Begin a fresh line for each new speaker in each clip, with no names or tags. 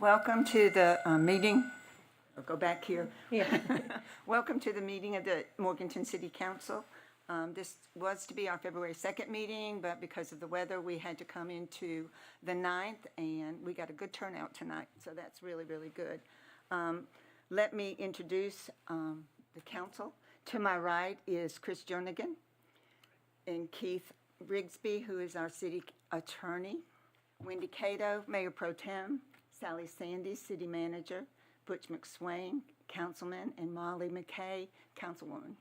Welcome to the meeting. I'll go back here.
Yeah.
Welcome to the meeting of the Morganton City Council. This was to be our February 2nd meeting, but because of the weather, we had to come into the 9th, and we got a good turnout tonight, so that's really, really good. Let me introduce the council. To my right is Chris Jernigan and Keith Rigsby, who is our city attorney, Wendy Cato, Mayor Pro Tem, Sally Sandy, city manager, Butch McSwain, councilman, and Molly McKay, councilwoman.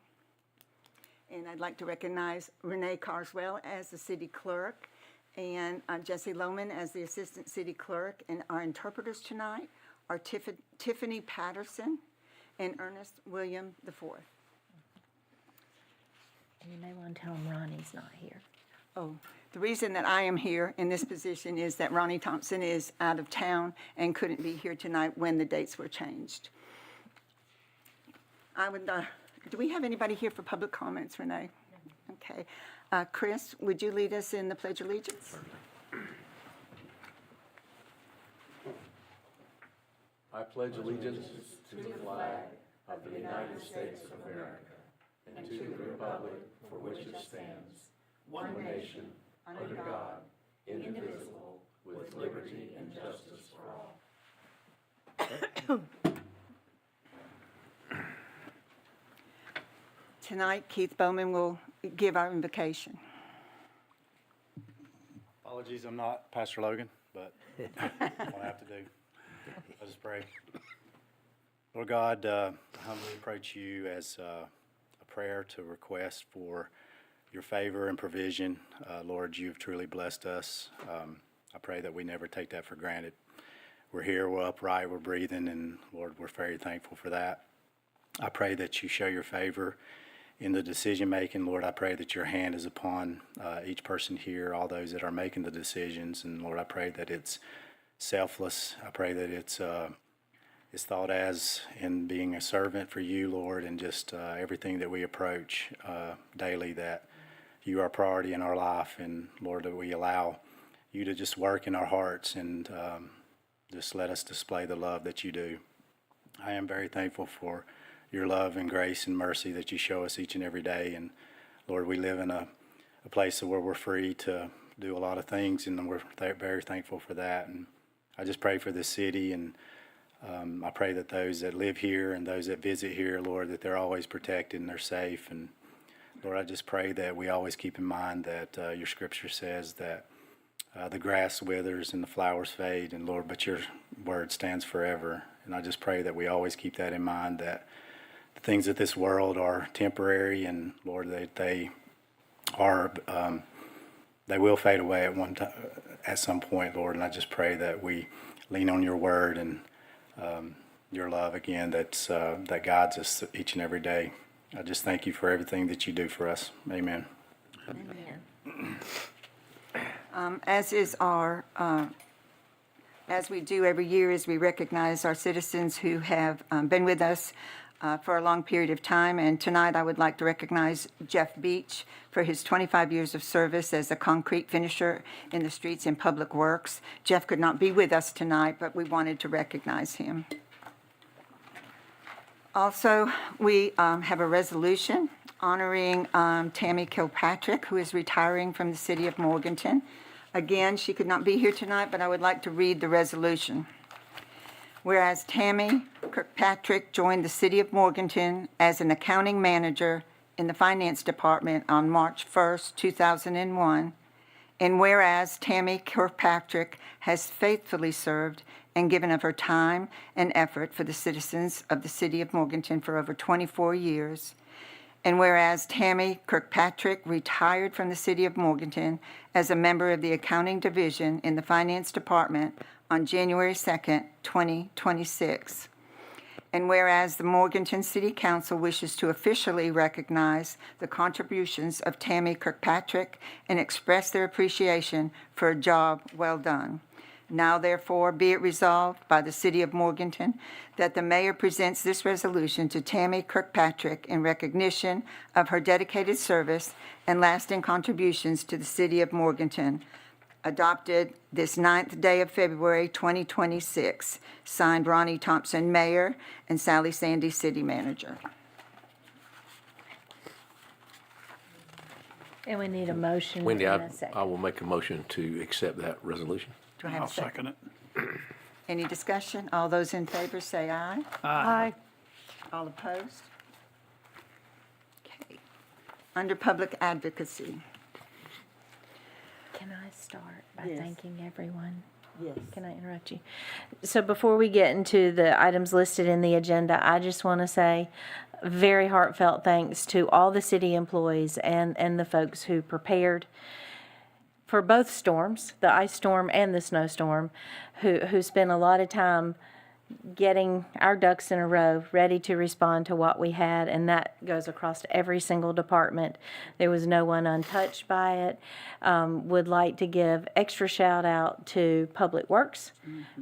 And I'd like to recognize Renee Carswell as the city clerk, and Jesse Loman as the assistant city clerk. And our interpreters tonight are Tiffany Patterson and Ernest William IV.
You may want to tell him Ronnie's not here.
Oh, the reason that I am here in this position is that Ronnie Thompson is out of town and couldn't be here tonight when the dates were changed. I would, do we have anybody here for public comments, Renee? Okay. Chris, would you lead us in the Pledge of Allegiance?
I pledge allegiance to the flag of the United States of America and to the republic for which it stands, one nation, under God, indivisible, with liberty and justice for all.
Tonight, Keith Bowman will give our invocation.
Apologies, I'm not Pastor Logan, but what I have to do. Let us pray. Lord God, I humbly approach you as a prayer to request for your favor and provision. Lord, you've truly blessed us. I pray that we never take that for granted. We're here, we're upright, we're breathing, and Lord, we're very thankful for that. I pray that you show your favor in the decision making. Lord, I pray that your hand is upon each person here, all those that are making the decisions. And Lord, I pray that it's selfless. I pray that it's thought as in being a servant for you, Lord, and just everything that we approach daily, that you are a priority in our life. And Lord, that we allow you to just work in our hearts and just let us display the love that you do. I am very thankful for your love and grace and mercy that you show us each and every day. And Lord, we live in a place where we're free to do a lot of things, and we're very thankful for that. And I just pray for this city, and I pray that those that live here and those that visit here, Lord, that they're always protected and they're safe. And Lord, I just pray that we always keep in mind that your scripture says that the grass withers and the flowers fade, and Lord, but your word stands forever. And I just pray that we always keep that in mind, that the things of this world are temporary, and Lord, they will fade away at some point, Lord. And I just pray that we lean on your word and your love again, that guides us each and every day. I just thank you for everything that you do for us. Amen.
Amen.
As we do every year, is we recognize our citizens who have been with us for a long period of time. And tonight I would like to recognize Jeff Beach for his 25 years of service as a concrete finisher in the streets and public works. Jeff could not be with us tonight, but we wanted to recognize him. Also, we have a resolution honoring Tammy Kirkpatrick, who is retiring from the city of Morganton. Again, she could not be here tonight, but I would like to read the resolution. Whereas Tammy Kirkpatrick joined the city of Morganton as an accounting manager in the finance department on March 1st, 2001, and whereas Tammy Kirkpatrick has faithfully served and given of her time and effort for the citizens of the city of Morganton for over 24 years, and whereas Tammy Kirkpatrick retired from the city of Morganton as a member of the accounting division in the finance department on January 2nd, 2026. And whereas the Morganton City Council wishes to officially recognize the contributions of Tammy Kirkpatrick and express their appreciation for a job well done. Now, therefore, be it resolved by the City of Morganton that the mayor presents this resolution to Tammy Kirkpatrick in recognition of her dedicated service and lasting contributions to the City of Morganton. adopted this 9th day of February, 2026. Signed, Ronnie Thompson, Mayor, and Sally Sandy, City Manager.
And we need a motion and
Wendy,
a
I
second.
will make a motion to accept that resolution.
Do I have
I'll
a second?
second it.
Any discussion? All those in favor say aye.
Aye.
All opposed? Okay. Under Public Advocacy.
Can I start by
Yes.
thanking everyone?
Yes.
Can I interrupt you? So before we get into the items listed in the agenda, I just want to say very heartfelt thanks to all the city employees and the folks who prepared for both storms, the ice storm and the snowstorm, who spent a lot of time getting our ducks in a row, ready to respond to what we had, and that goes across every single department. There was no one untouched by it. Would like to give extra shout out to Public Works.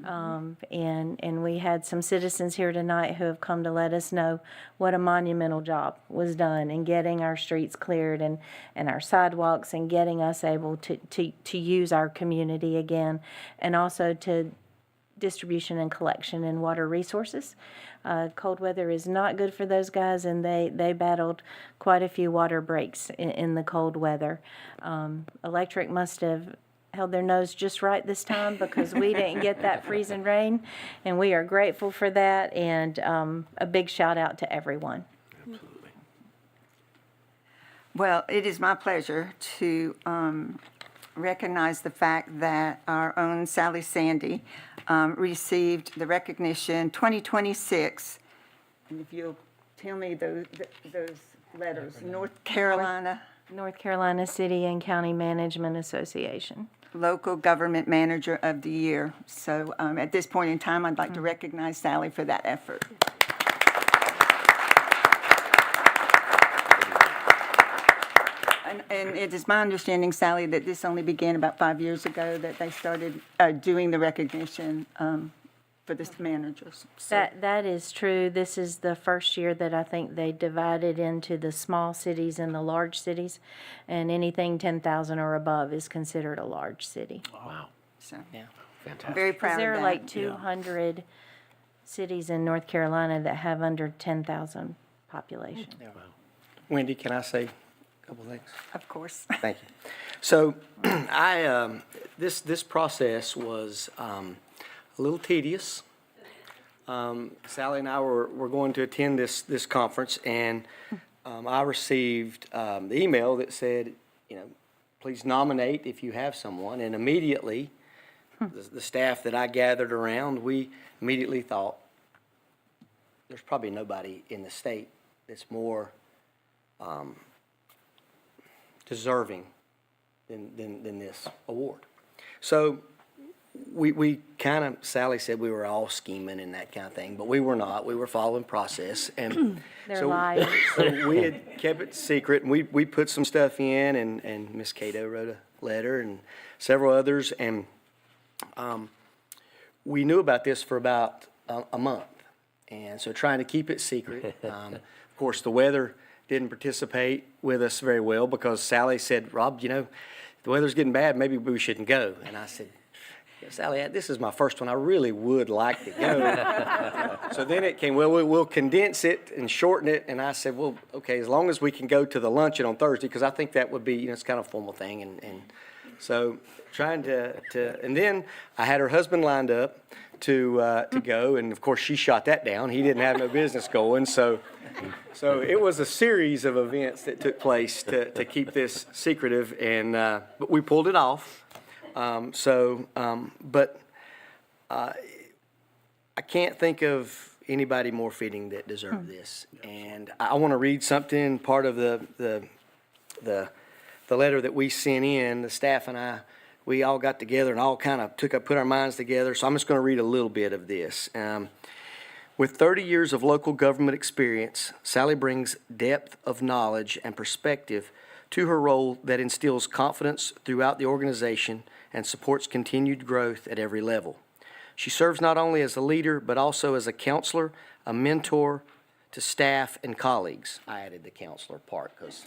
And we had some citizens here tonight who have come to let us know what a monumental job was done in getting our streets cleared and our sidewalks and getting us able to use our community again, and also to distribution and collection and water resources. Cold weather is not good for those guys, and they battled quite a few water breaks in the cold weather. Electric must have held their nose just right this time because we didn't get that freezing rain, and we are grateful for that, and a big shout out to everyone.
Absolutely.
Well, it is my pleasure to recognize the fact that our own Sally Sandy received the recognition 2026. And if you'll tell me those letters, North Carolina
North Carolina City and County Management Association.
Local Government Manager of the Year. So at this point in time, I'd like to recognize Sally for that effort. And it is my understanding, Sally, that this only began about 5 years ago, that they started doing the recognition for the managers. So-
That is true. This is the first year that I think they divided into the small cities and the large cities, and anything 10,000 or above is considered a large city.
Wow.
So,
Yeah.
I'm
Fantastic.
very proud of
There
that.
are like 200 cities in North Carolina that have under 10,000 population.
Wendy, can I say a couple things?
Of course.
Thank you. So, this process was a little tedious. Sally and I were going to attend this conference, and I received the email that said, please nominate if you have someone, and immediately, the staff that I gathered around, we immediately thought, there's probably nobody in the state that's more deserving than this award. So we kind of, Sally said we were all scheming and that kind of thing, but we were not. We were following process. And
They're
so,
liars.
so we had kept it secret, and we put some stuff in, and Miss Cato wrote a letter, and several others, and we knew about this for about a month. And so trying to keep it secret. Of course, the weather didn't participate with us very well because Sally said, Rob, the weather's getting bad, maybe we shouldn't go. And I said, Sally, this is my first one. I really would like to go. So then it came, well, we'll condense it and shorten it. And I said, well, okay, as long as we can go to the luncheon on Thursday, because I think that would be, it's kind of a formal thing. And so trying to, and then I had her husband lined up to go. And of course, she shot that down. He didn't have no business going. So it was a series of events that took place to keep this secretive. And, but we pulled it off. But I can't think of anybody more fitting that deserved this. And I want to read something, part of the letter that we sent in, the staff and I, we all got together and all kind of put our minds together. So I'm just going to read a little bit of this. With 30 years of local government experience, Sally brings depth of knowledge and perspective to her role that instills confidence throughout the organization and supports continued growth at every level. She serves not only as a leader, but also as a counselor, a mentor to staff and colleagues. I added the counselor part because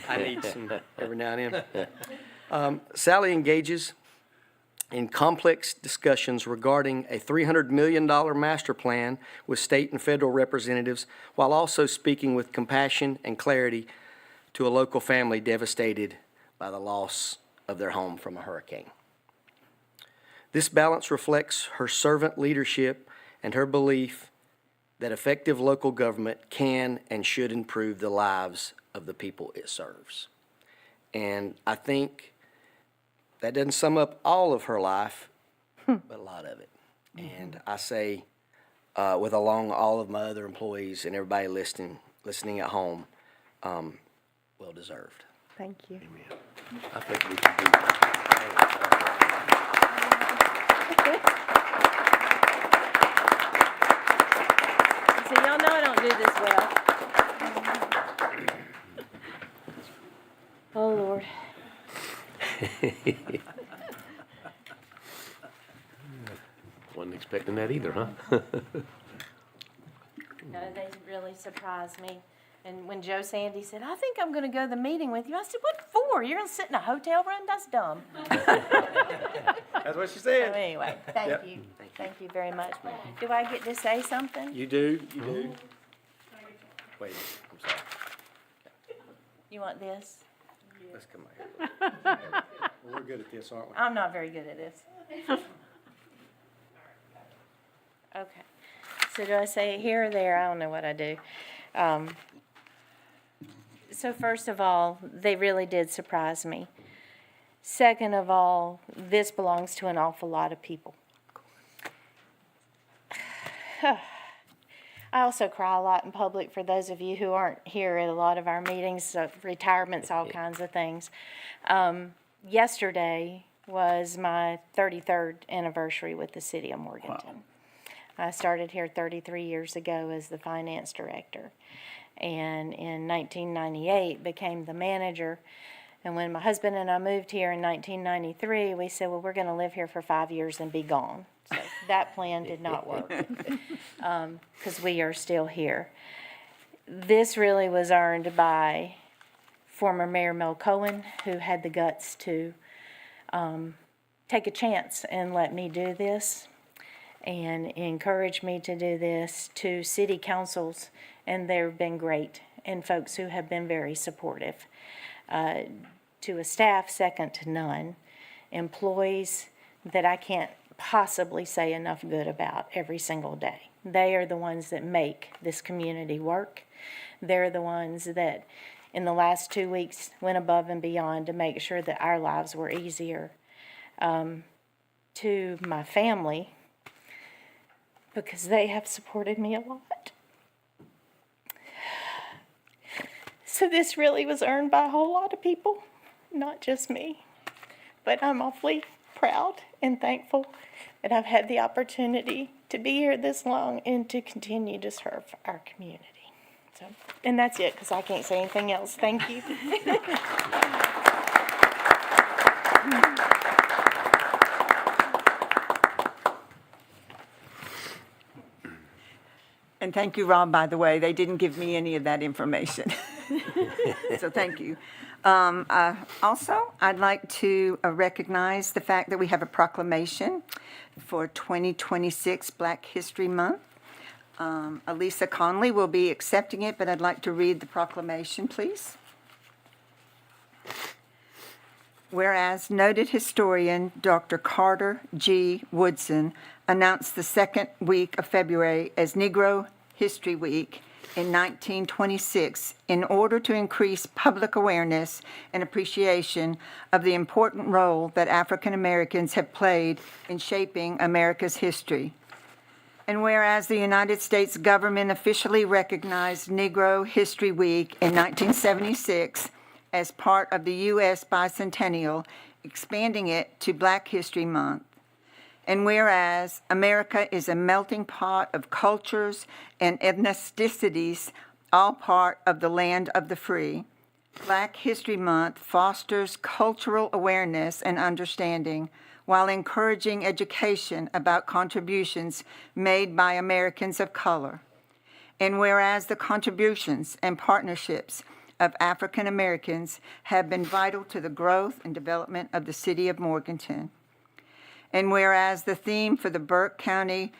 I need some every now and then. Sally engages in complex discussions regarding a $300 million master plan with state and federal representatives, while also speaking with compassion and clarity to a local family devastated by the loss of their home from a hurricane. This balance reflects her servant leadership and her belief that effective local government can and should improve the lives of the people it serves. And I think that doesn't sum up all of her life, but a lot of it. And I say, along all of my other employees and everybody listening at home, well deserved.
Thank you.
I think we can do that.
So y'all know I don't do this well. Oh, Lord.
Wasn't expecting that either, huh?
No, they really surprised me. And when Joe Sandy said, I think I'm going to go to the meeting with you, I said, what for? You're going to sit in a hotel room? That's dumb.
That's what she
So
said.
anyway, thank you. Thank you very much. Do I get to say something?
You do. Wait, I'm sorry.
You want this?
Let's come out here. We're good at this, aren't we?
I'm not very good at this. Okay. So do I say it here or there? I don't know what I do. So first of all, they really did surprise me. Second of all, this belongs to an awful lot of people. I also cry a lot in public for those of you who aren't here at a lot of our meetings, so retirements, all kinds of things. Yesterday was my 33rd anniversary with the city of Morganton. I started here 33 years ago as the finance director, and in 1998 became the manager. And when my husband and I moved here in 1993, we said, well, we're going to live here for 5 years and be gone. So that plan did not work, because we are still here. This really was earned by former Mayor Mel Cohen, who had the guts to take a chance and let me do this, and encourage me to do this, to city councils, and they've been great, and folks who have been very supportive. To a staff second to none, employees that I can't possibly say enough good about every single day. They are the ones that make this community work. They're the ones that in the last 2 weeks went above and beyond to make sure that our lives were easier. To my family, because they have supported me a lot. So this really was earned by a whole lot of people, not just me. But I'm awfully proud and thankful that I've had the opportunity to be here this long and to continue to serve our community. So, and that's it, because I can't say anything else. Thank you.
And thank you, Rob, by the way. They didn't give me any of that information. So thank you. Also, I'd like to recognize the fact that we have a proclamation for 2026 Black History Month. Alicia Connelly will be accepting it, but I'd like to read the proclamation, please. Whereas noted historian Dr. Carter G. Woodson announced the second week of February as Negro History Week in 1926 in order to increase public awareness and appreciation of the important role that African Americans have played in shaping America's history. And whereas the United States government officially recognized Negro History Week in 1976 as part of the U.S. bicentennial, expanding it to Black History Month. And whereas America is a melting pot of cultures and ethnicities, all part of the land of the free, Black History Month fosters cultural awareness and understanding while encouraging education about contributions made by Americans of color. And whereas the contributions and partnerships of African Americans have been vital to the growth and development of the city of Morganton. And whereas the theme for the Burke County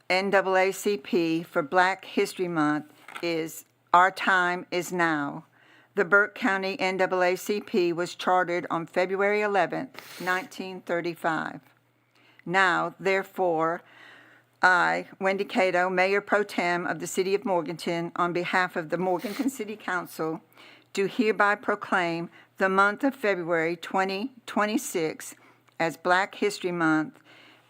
NAACP for Black History Month is Our Time is Now. The Burke County NAACP was chartered on February 11, 1935. Now, therefore, I, Wendy Cato, Mayor Pro Tem of the City of Morganton, on behalf of the Morganton City Council, do hereby proclaim the month of February 2026 as Black History Month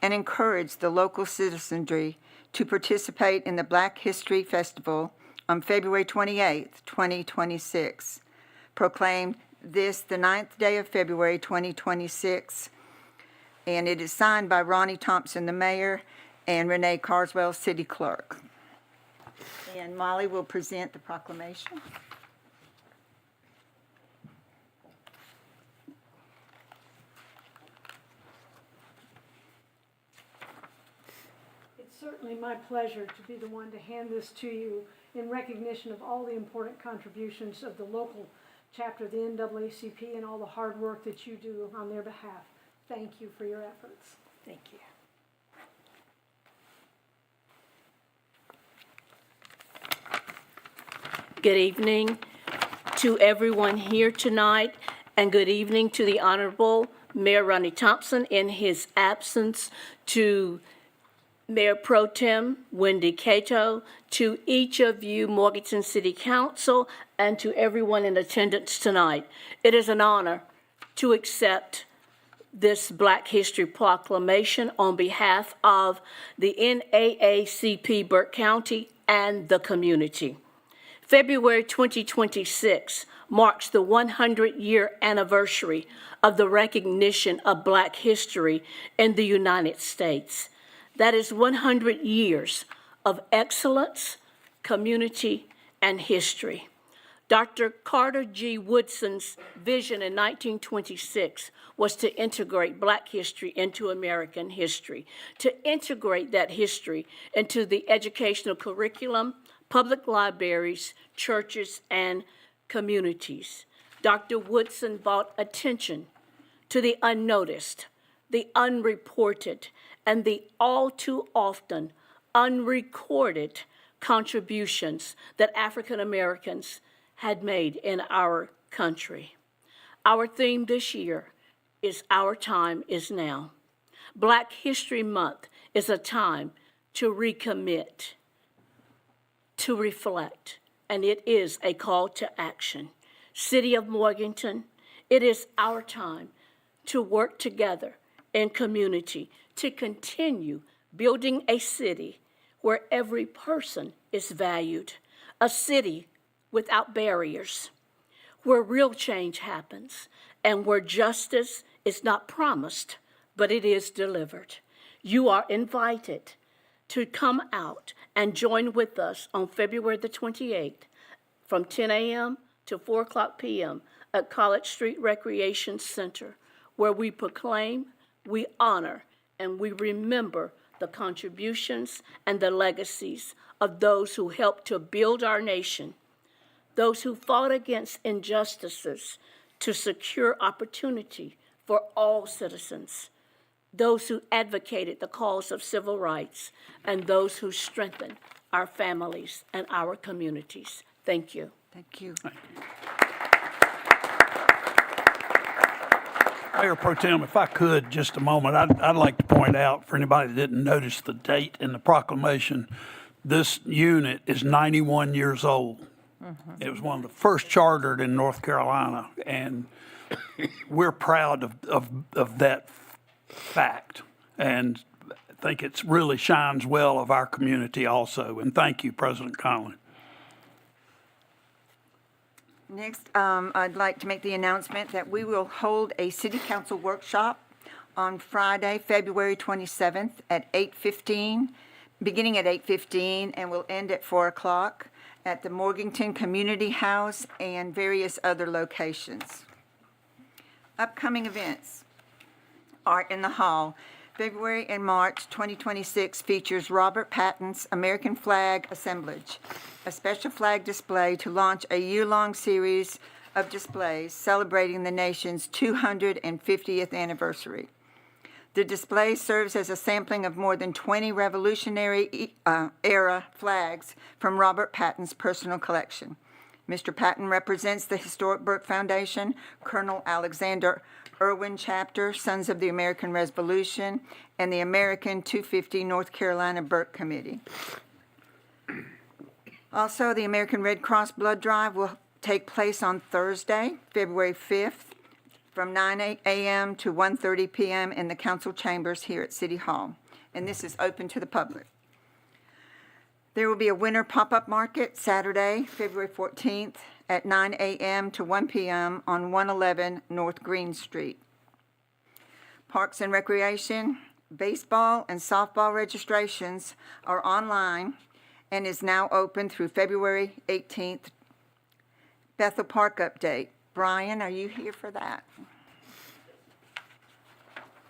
and encourage the local citizenry to participate in the Black History Festival on February 28, 2026. Proclaim this the 9th day of February 2026, and it is signed by Ronnie Thompson, the mayor, and Renee Carswell, city clerk. And Molly will present the proclamation.
It's certainly my pleasure to be the one to hand this to you in recognition of all the important contributions of the local chapter of the NAACP and all the hard work that you do on their behalf. Thank you for your efforts.
Thank you.
Good evening to everyone here tonight, and good evening to the Honorable Mayor Ronnie Thompson in his absence, to Mayor Pro Tem Wendy Cato, to each of you Morganton City Council, and to everyone in attendance tonight. It is an honor to accept this Black History Proclamation on behalf of the NAACP Burke County and the community. February 2026 marks the 100-year anniversary of the recognition of Black history in the United States. That is 100 years of excellence, community, and history. Dr. Carter G. Woodson's vision in 1926 was to integrate Black history into American history, to integrate that history into the educational curriculum, public libraries, churches, and communities. Dr. Woodson brought attention to the unnoticed, the unreported, and the all too often unrecorded contributions that African Americans had made in our country. Our theme this year is Our Time is Now. Black History Month is a time to recommit, to reflect, and it is a call to action. City of Morganton, it is our time to work together in community to continue building a city where every person is valued, a city without barriers, where real change happens, and where justice is not promised, but it is delivered. You are invited to come out and join with us on February the 28th from 10 a.m. to 4 o'clock p.m. at College Street Recreation Center, where we proclaim, we honor, and we remember the contributions and the legacies of those who helped to build our nation, those who fought against injustices to secure opportunity for all citizens, those who advocated the cause of civil rights, and those who strengthened our families and our communities. Thank you.
Thank you.
Mayor Pro Tem, if I could, just a moment, I'd like to point out for anybody that didn't notice the date in the proclamation, this unit is 91 years old. Mm-hmm. It was one of the first chartered in North Carolina, and we're proud of that fact, and I think it really shines well of our community also. And thank you, President Connelly.
Next, I'd like to make the announcement that we will hold a city council workshop on Friday, February 27th at 8:15, beginning at 8:15, and will end at 4 o'clock at the Morganton Community House and various other locations. Upcoming events: Art in the Hall. February and March 2026 features Robert Patton's American Flag Assemblage, a special flag display to launch a year-long series of displays celebrating the nation's 250th anniversary. The display serves as a sampling of more than 20 Revolutionary era flags from Robert Patton's personal collection. Mr. Patton represents the historic Burke Foundation, Colonel Alexander Irwin Chapter, Sons of the American Revolution, and the American 250 North Carolina Burke Committee. Also, the American Red Cross Blood Drive will take place on Thursday, February 5th, from 9 a.m. to 1:30 p.m. in the council chambers here at City Hall, and this is open to the public. There will be a winter pop-up market Saturday, February 14th at 9 a.m. to 1 p.m. on 111 North Green Street. Parks and Recreation, baseball and softball registrations are online and is now open through February 18th. Bethel Park update. Brian, are you here for that?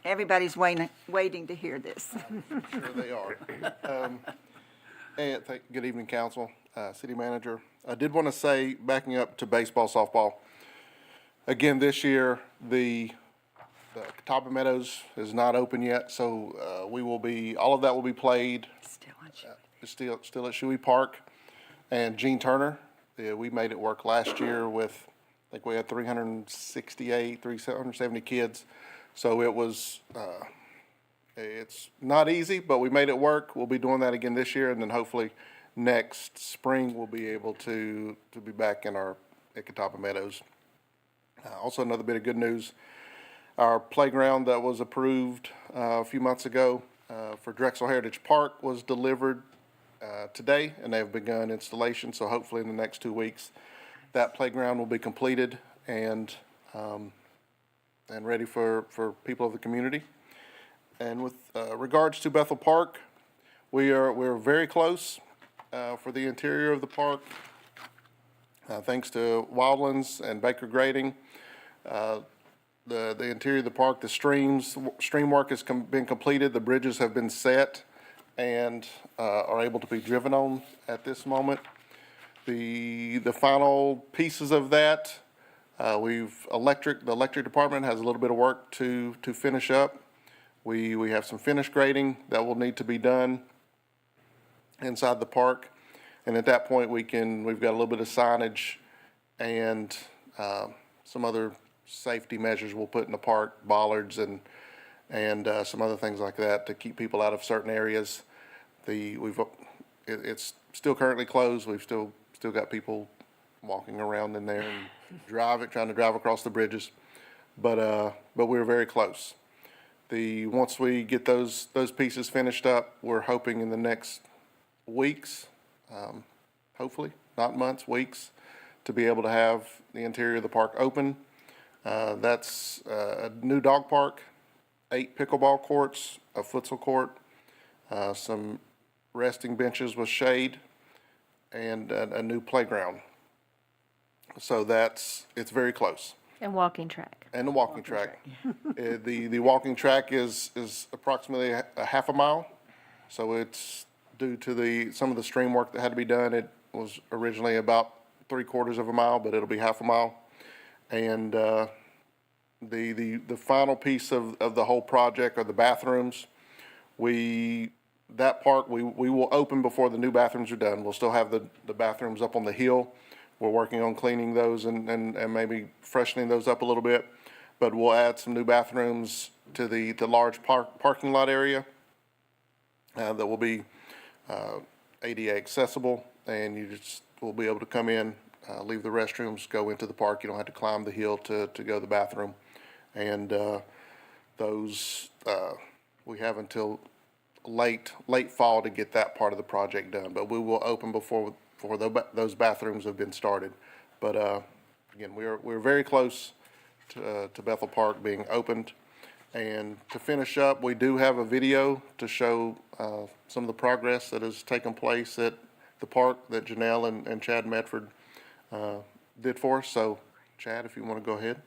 Everybody's waiting to hear this.
Sure they are. And good evening, council, city manager. I did want to say, backing up to baseball, softball, again, this year, the Catawba Meadows is not open yet, so all of that will be played still at Shuey Park. And Gene Turner, we made it work last year with, I think we had 370 kids. So it was, it's not easy, but we made it work. We'll be doing that again this year, and then hopefully next spring we'll be able to be back in our Catawba Meadows. Also, another bit of good news, our playground that was approved a few months ago for Drexel Heritage Park was delivered today, and they've begun installation, so hopefully in the next 2 weeks that playground will be completed and ready for people of the community. And with regards to Bethel Park, we're very close for the interior of the park. Thanks to Wildlands and Baker Grading, the interior of the park, the stream work has been completed. The bridges have been set and are able to be driven on at this moment. The final pieces of that, the electric department has a little bit of work to finish up. We have some finish grading that will need to be done inside the park, and at that point we've got a little bit of signage and some other safety measures we'll put in the park, bollards and some other things like that to keep people out of certain areas. It's still currently closed. We've still got people walking around in there and trying to drive across the bridges, but we're very close. Once we get those pieces finished up, we're hoping in the next weeks, hopefully, not months, weeks, to be able to have the interior of the park open. That's a new dog park, 8 pickleball courts, a futsal court, some resting benches with shade, and a new playground. So it's very close.
And walking track.
And the walking track. The walking track is approximately a half a mile. So it's due to some of the stream work that had to be done. It was originally about 3/4 of a mile, but it'll be half a mile. And the final piece of the whole project are the bathrooms. That park we will open before the new bathrooms are done. We'll still have the bathrooms up on the hill. We're working on cleaning those and maybe freshening those up a little bit, but we'll add some new bathrooms to the large parking lot area that will be ADA accessible, and you will be able to come in, leave the restrooms, go into the park. You don't have to climb the hill to go to the bathroom, and those we have until late fall to get that part of the project done, but we will open before those bathrooms have been started. But again, we're very close to Bethel Park being opened. And to finish up, we do have a video to show some of the progress that has taken place at the park that Janelle and Chad Medford did for us. So Chad, if you want to go ahead.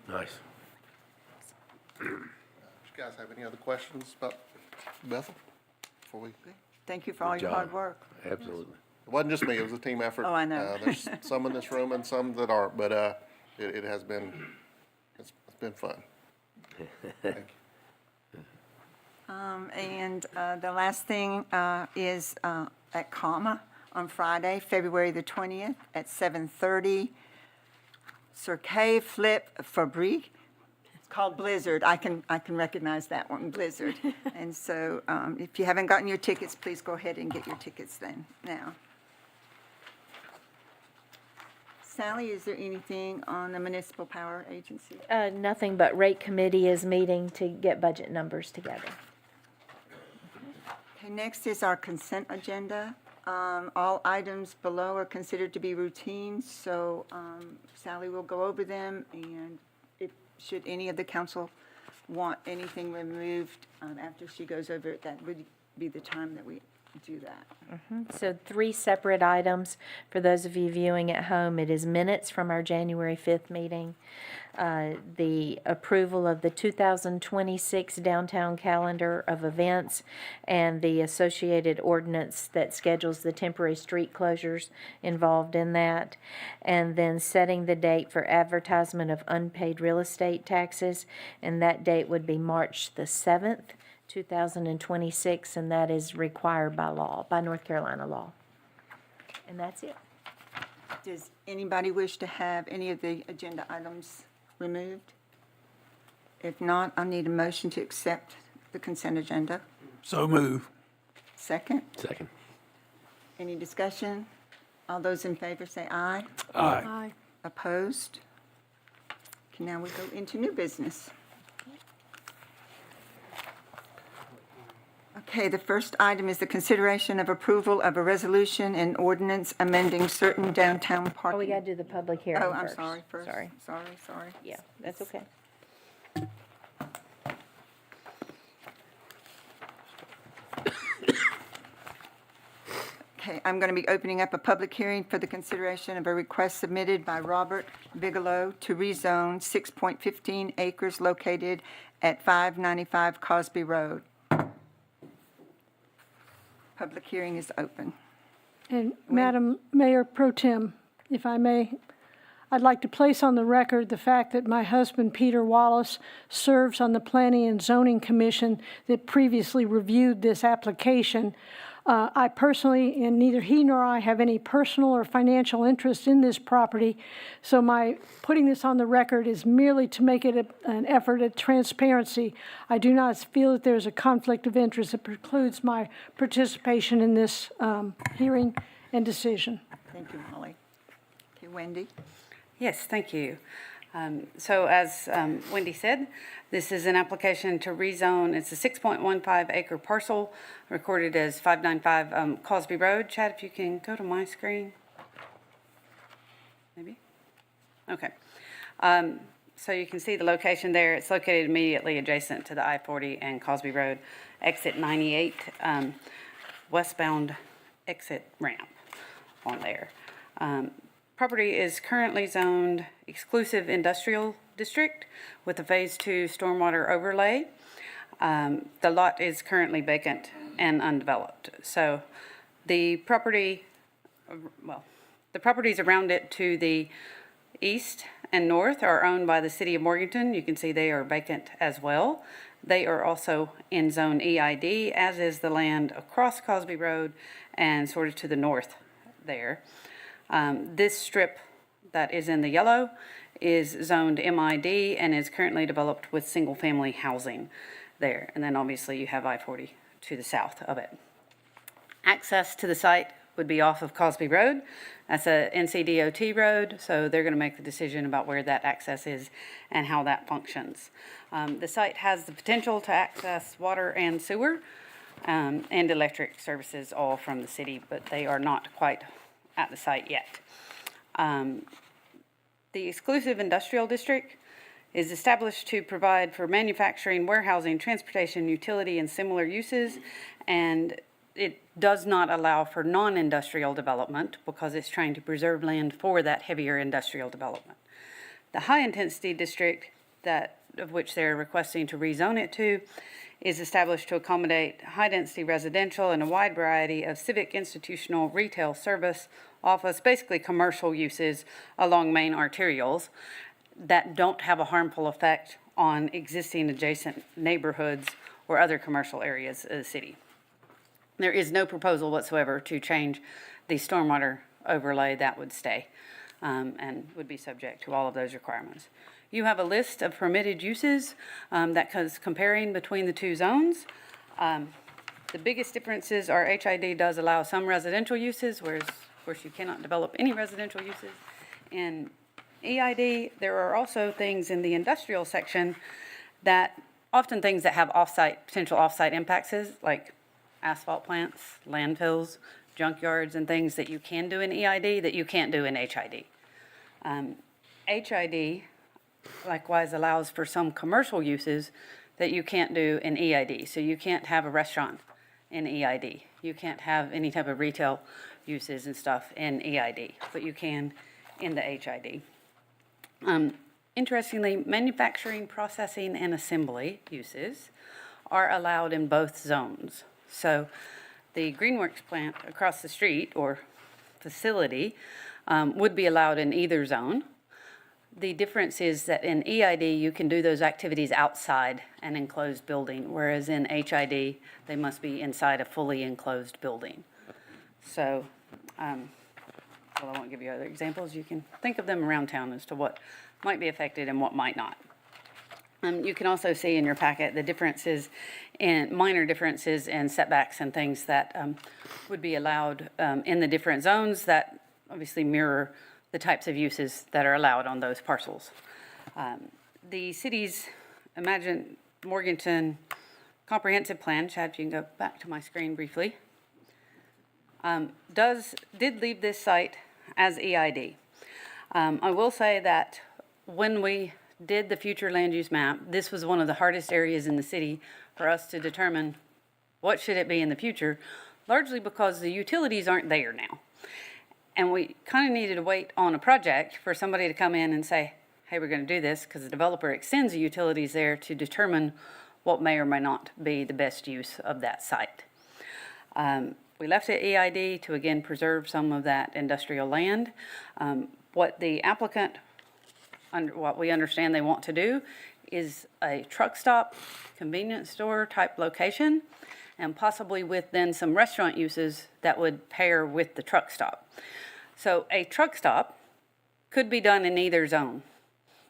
Nice.
Do you guys have any other questions about Bethel before we?
Thank you for all your hard work.
Absolutely.
It wasn't just me, it was a team effort.
Oh, I know.
There's some in this room and some that aren't, but it has been, it's been fun. Thank you.
And the last thing is at Comma on Friday, February the 20th at 7:30. Cirque Flip Fabrique. It's called Blizzard. I can recognize that one, Blizzard. And so if you haven't gotten your tickets, please go ahead and get your tickets then, now. Sally, is there anything on the Municipal Power Agency?
Nothing but rate committee is meeting to get budget numbers together.
Okay, next is our consent agenda. All items below are considered to be routine, so Sally will go over them, and if, should any of the council want anything removed after she goes over it, that would be the time that we do that.
So 3 separate items for those of you viewing at home. It is minutes from our January 5th meeting, the approval of the 2026 downtown calendar of events, and the associated ordinance that schedules the temporary street closures involved in that, and then setting the date for advertisement of unpaid real estate taxes, and that date would be March the 7th. 2026, and that is required by law, by North Carolina law. And that's it.
Does anybody wish to have any of the agenda items removed? If not, I'll need a motion to accept the consent agenda.
So move.
Second,
Second.
any discussion? All those in favor say aye.
Aye.
Aye.
Opposed? Okay, now we go into new business. Okay, the first item is the consideration of approval of a resolution and ordinance amending certain downtown parking.
Oh, we gotta do the public hearing
Oh, I'm
first.
sorry, first.
Sorry.
Sorry.
Yeah, that's okay.
Okay, I'm going to be opening up a public hearing for the consideration of a request submitted by Robert Bigelow to rezone 6.15 acres located at 595 Cosby Road. Public hearing is open.
And Madam Mayor Pro Tem, if I may, I'd like to place on the record the fact that my husband, Peter Wallace, serves on the Planning and Zoning Commission that previously reviewed this application. I personally, and neither he nor I have any personal or financial interest in this property, so my putting this on the record is merely to make it an effort at transparency. I do not feel that there's a conflict of interest that precludes my participation in this hearing and decision.
Thank you, Molly. Okay, Wendy?
Yes, thank you. So as Wendy said, this is an application to rezone. It's a 6.15 acre parcel recorded as 595 Cosby Road. Chad, if you can go to my screen. Maybe? Okay. So you can see the location there. It's located immediately adjacent to the I-40 and Cosby Road, exit 98, westbound exit ramp on there. Property is currently zoned exclusive industrial district with a phase 2 stormwater overlay. The lot is currently vacant and undeveloped. So the property, the properties around it to the east and north are owned by the city of Morganton. You can see they are vacant as well. They are also in zone EID, as is the land across Cosby Road and sort of to the north there. This strip that is in the yellow is zoned MID and is currently developed with single-family housing there. And then obviously you have I-40 to the south of it. Access to the site would be off of Cosby Road. That's a NCDOT road, so they're going to make the decision about where that access is and how that functions. The site has the potential to access water and sewer and electric services all from the city, but they are not quite at the site yet. The exclusive industrial district is established to provide for manufacturing, warehousing, transportation, utility, and similar uses, and it does not allow for non-industrial development because it's trying to preserve land for that heavier industrial development. The high-intensity district of which they're requesting to rezone it to is established to accommodate high-density residential and a wide variety of civic, institutional, retail, service, office, basically commercial uses along main arterials that don't have a harmful effect on existing adjacent neighborhoods or other commercial areas of the city. There is no proposal whatsoever to change the stormwater overlay. That would stay and would be subject to all of those requirements. You have a list of permitted uses that is comparing between the two zones. The biggest differences are HID does allow some residential uses, whereas, of course, you cannot develop any residential uses. In EID, there are also things in the industrial section that, often things that have potential off-site impacts, like asphalt plants, landfills, junkyards, and things that you can do in EID that you can't do in HID. HID likewise allows for some commercial uses that you can't do in EID. So you can't have a restaurant in EID. You can't have any type of retail uses and stuff in EID, but you can in the HID. Interestingly, manufacturing, processing, and assembly uses are allowed in both zones. So the Greenworks plant across the street or facility would be allowed in either zone. The difference is that in EID, you can do those activities outside an enclosed building, whereas in HID, they must be inside a fully enclosed building. So, well, I won't give you other examples. You can think of them around town as to what might be affected and what might not. You can also see in your packet the differences in minor differences in setbacks and things that would be allowed in the different zones that obviously mirror the types of uses that are allowed on those parcels. The city's, imagine Morganton comprehensive plan, Chad, if you can go back to my screen briefly, did leave this site as EID. I will say that when we did the future land use map, this was one of the hardest areas in the city for us to determine what should it be in the future, largely because the utilities aren't there now. And we kind of needed to wait on a project for somebody to come in and say, hey, we're going to do this, because the developer extends the utilities there to determine what may or may not be the best use of that site. We left it EID to, again, preserve some of that industrial land. What the applicant, what we understand they want to do is a truck stop, convenience store type location, and possibly with then some restaurant uses that would pair with the truck stop. So a truck stop could be done in either zone.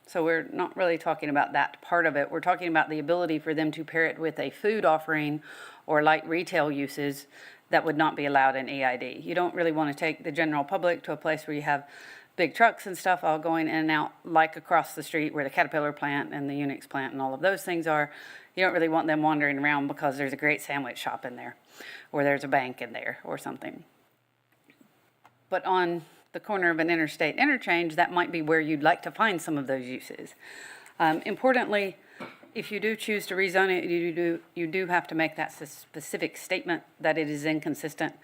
So we're not really talking about that part of it. We're talking about the ability for them to pair it with a food offering or light retail uses that would not be allowed in EID. You don't really want to take the general public to a place where you have big trucks and stuff all going in and out, like across the street where the Caterpillar plant and the Unix plant and all of those things are. You don't really want them wandering around because there's a great sandwich shop in there, or there's a bank in there or something. But on the corner of an interstate interchange, that might be where you'd like to find some of those uses. Importantly, if you do choose to rezone it, you do have to make that specific statement that it is inconsistent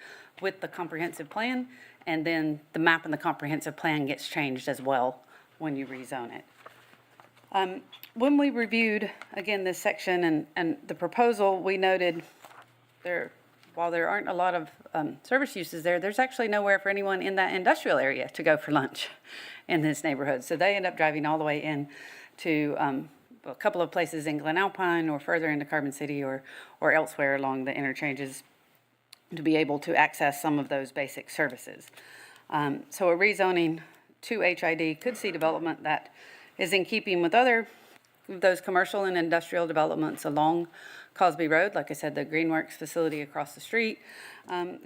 with the comprehensive plan, and then the map and the comprehensive plan gets changed as well when you rezone it. When we reviewed, again, this section and the proposal, we noted while there aren't a lot of service uses there, there's actually nowhere for anyone in that industrial area to go for lunch in this neighborhood. So they end up driving all the way in to a couple of places in Glen Alpine or further into Carbon City or elsewhere along the interchanges to be able to access some of those basic services. So a rezoning to HID could see development that is in keeping with those commercial and industrial developments along Cosby Road. Like I said, the Greenworks facility across the street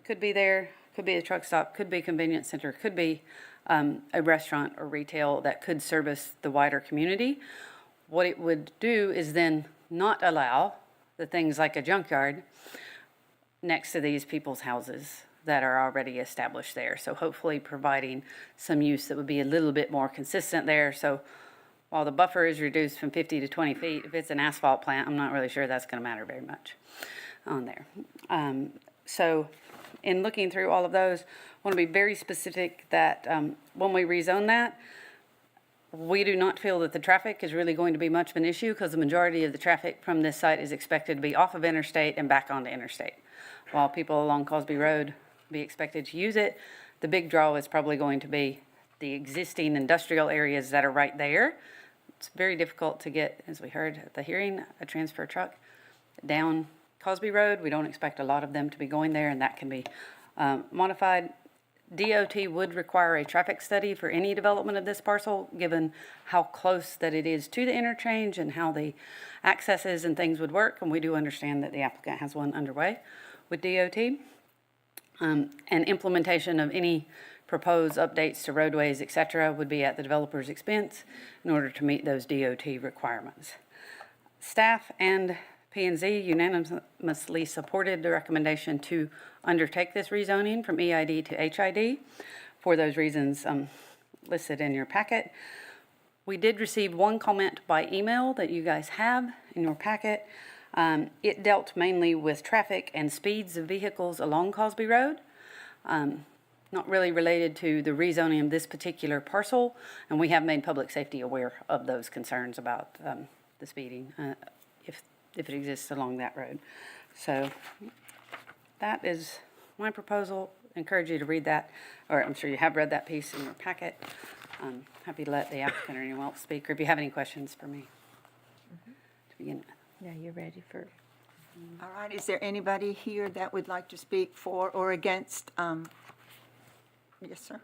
could be there, could be a truck stop, could be a convenience center, could be a restaurant or retail that could service the wider community. What it would do is then not allow the things like a junkyard next to these people's houses that are already established there. So hopefully providing some use that would be a little bit more consistent there. So while the buffer is reduced from 50 to 20 feet, if it's an asphalt plant, I'm not really sure that's going to matter very much on there. So in looking through all of those, I want to be very specific that when we rezone that, we do not feel that the traffic is really going to be much of an issue because the majority of the traffic from this site is expected to be off of interstate and back onto interstate. While people along Cosby Road be expected to use it, the big draw is probably going to be the existing industrial areas that are right there. It's very difficult to get, as we heard at the hearing, a transfer truck down Cosby Road. We don't expect a lot of them to be going there, and that can be modified. DOT would require a traffic study for any development of this parcel, given how close that it is to the interchange and how the accesses and things would work. And we do understand that the applicant has one underway with DOT. And implementation of any proposed updates to roadways, et cetera, would be at the developer's expense in order to meet those DOT requirements. Staff and P&Z unanimously supported the recommendation to undertake this rezoning from EID to HID for those reasons listed in your packet. We did receive one comment by email that you guys have in your packet. It dealt mainly with traffic and speeds of vehicles along Cosby Road, not really related to the rezoning of this particular parcel, and we have made public safety aware of those concerns about the speeding if it exists along that road. So that is my proposal. Encourage you to read that, or I'm sure you have read that piece in your packet. I'm happy to let the applicant or anyone else speak, or if you have any questions for me to begin with.
Yeah, you're ready for.
All right, is there anybody here that would like to speak for or against? Yes, sir.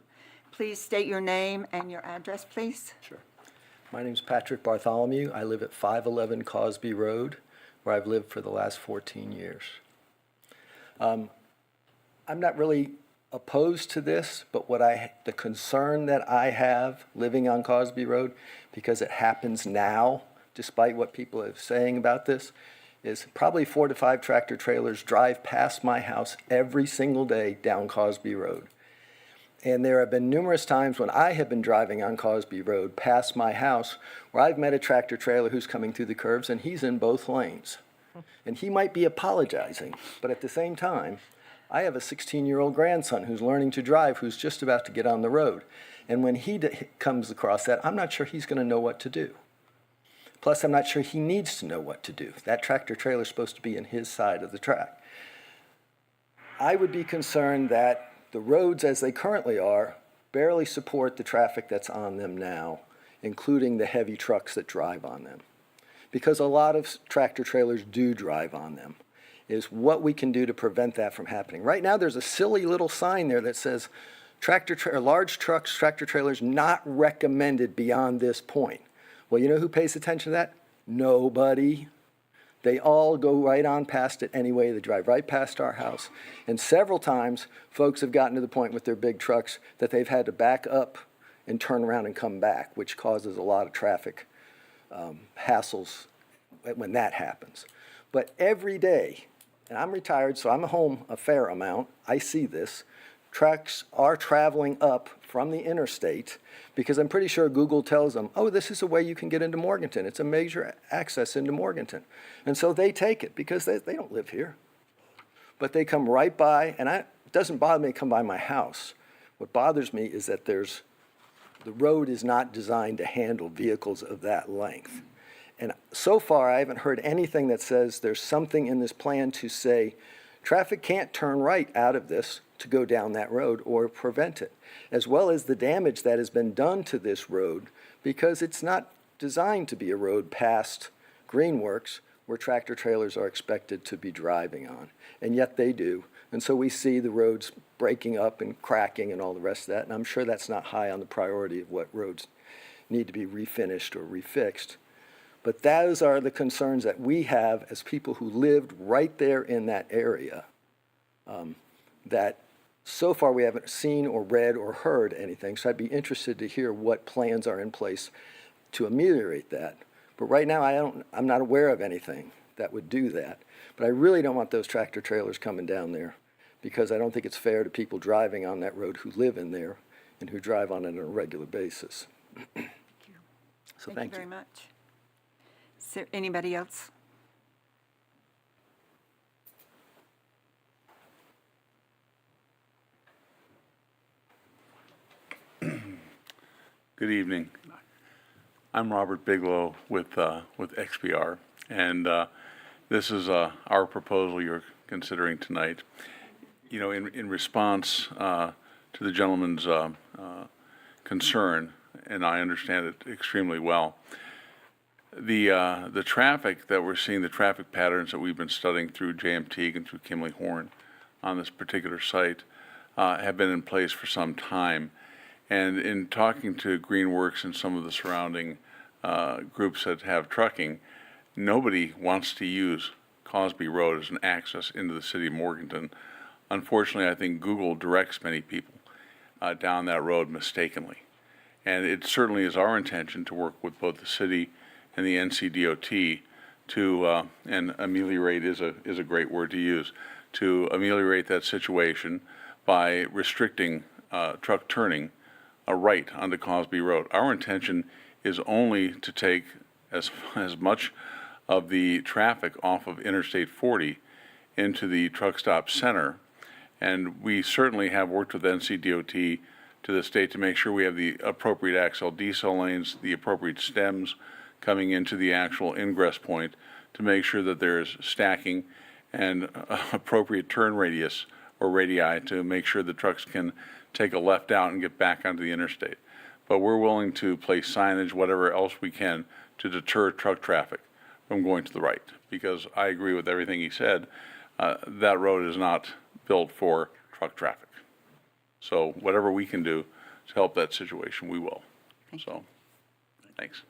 Please state your name and your address, please.
Sure. My name's Patrick Bartholomew. I live at 511 Cosby Road, where I've lived for the last 14 years. I'm not really opposed to this, but the concern that I have living on Cosby Road, because it happens now, despite what people are saying about this, is probably 4 to 5 tractor trailers drive past my house every single day down Cosby Road. And there have been numerous times when I have been driving on Cosby Road past my house where I've met a tractor trailer who's coming through the curves and he's in both lanes. And he might be apologizing, but at the same time, I have a 16-year-old grandson who's learning to drive who's just about to get on the road. And when he comes across that, I'm not sure he's going to know what to do. Plus, I'm not sure he needs to know what to do. That tractor trailer is supposed to be in his side of the track. I would be concerned that the roads as they currently are barely support the traffic that's on them now, including the heavy trucks that drive on them. Because a lot of tractor trailers do drive on them, is what we can do to prevent that from happening. Right now, there's a silly little sign there that says, large trucks, tractor trailers not recommended beyond this point. Well, you know who pays attention to that? Nobody. They all go right on past it anyway. They drive right past our house. And several times, folks have gotten to the point with their big trucks that they've had to back up and turn around and come back, which causes a lot of traffic hassles when that happens. But every day, and I'm retired, so I'm home a fair amount, I see this, trucks are traveling up from the interstate because I'm pretty sure Google tells them, oh, this is a way you can get into Morganton. It's a major access into Morganton. And so they take it because they don't live here. But they come right by, and it doesn't bother me to come by my house. What bothers me is that the road is not designed to handle vehicles of that length. And so far, I haven't heard anything that says there's something in this plan to say traffic can't turn right out of this to go down that road or prevent it, as well as the damage that has been done to this road because it's not designed to be a road past Greenworks where tractor trailers are expected to be driving on, and yet they do. And so we see the roads breaking up and cracking and all the rest of that, and I'm sure that's not high on the priority of what roads need to be refinished or refixed. But those are the concerns that we have as people who lived right there in that area, that so far we haven't seen or read or heard anything. So I'd be interested to hear what plans are in place to ameliorate that. But right now, I'm not aware of anything that would do that. But I really don't want those tractor trailers coming down there because I don't think it's fair to people driving on that road who live in there and who drive on it on a regular basis. So
Thank you very much. Is there anybody else?
Good evening. I'm Robert Bigelow with XPR, and this is our proposal you're considering tonight. You know, in response to the gentleman's concern, and I understand it extremely well, the traffic that we're seeing, the traffic patterns that we've been studying through JMT and through Kimley Horn on this particular site have been in place for some time. And in talking to Greenworks and some of the surrounding groups that have trucking, nobody wants to use Cosby Road as an access into the city of Morganton. Unfortunately, I think Google directs many people down that road mistakenly. And it certainly is our intention to work with both the city and the NCDOT to, and ameliorate is a great word to use, to ameliorate that situation by restricting truck turning a right onto Cosby Road. Our intention is only to take as much of the traffic off of Interstate 40 into the truck stop center. And we certainly have worked with NCDOT to the state to make sure we have the appropriate axle decel lanes, the appropriate stems coming into the actual ingress point to make sure that there's stacking and appropriate turn radius or radii to make sure the trucks can take a left out and get back onto the interstate. But we're willing to place signage, whatever else we can, to deter truck traffic from going to the right, because I agree with everything he said. That road is not built for truck traffic. So whatever we can do to help that situation, we will. So, thanks.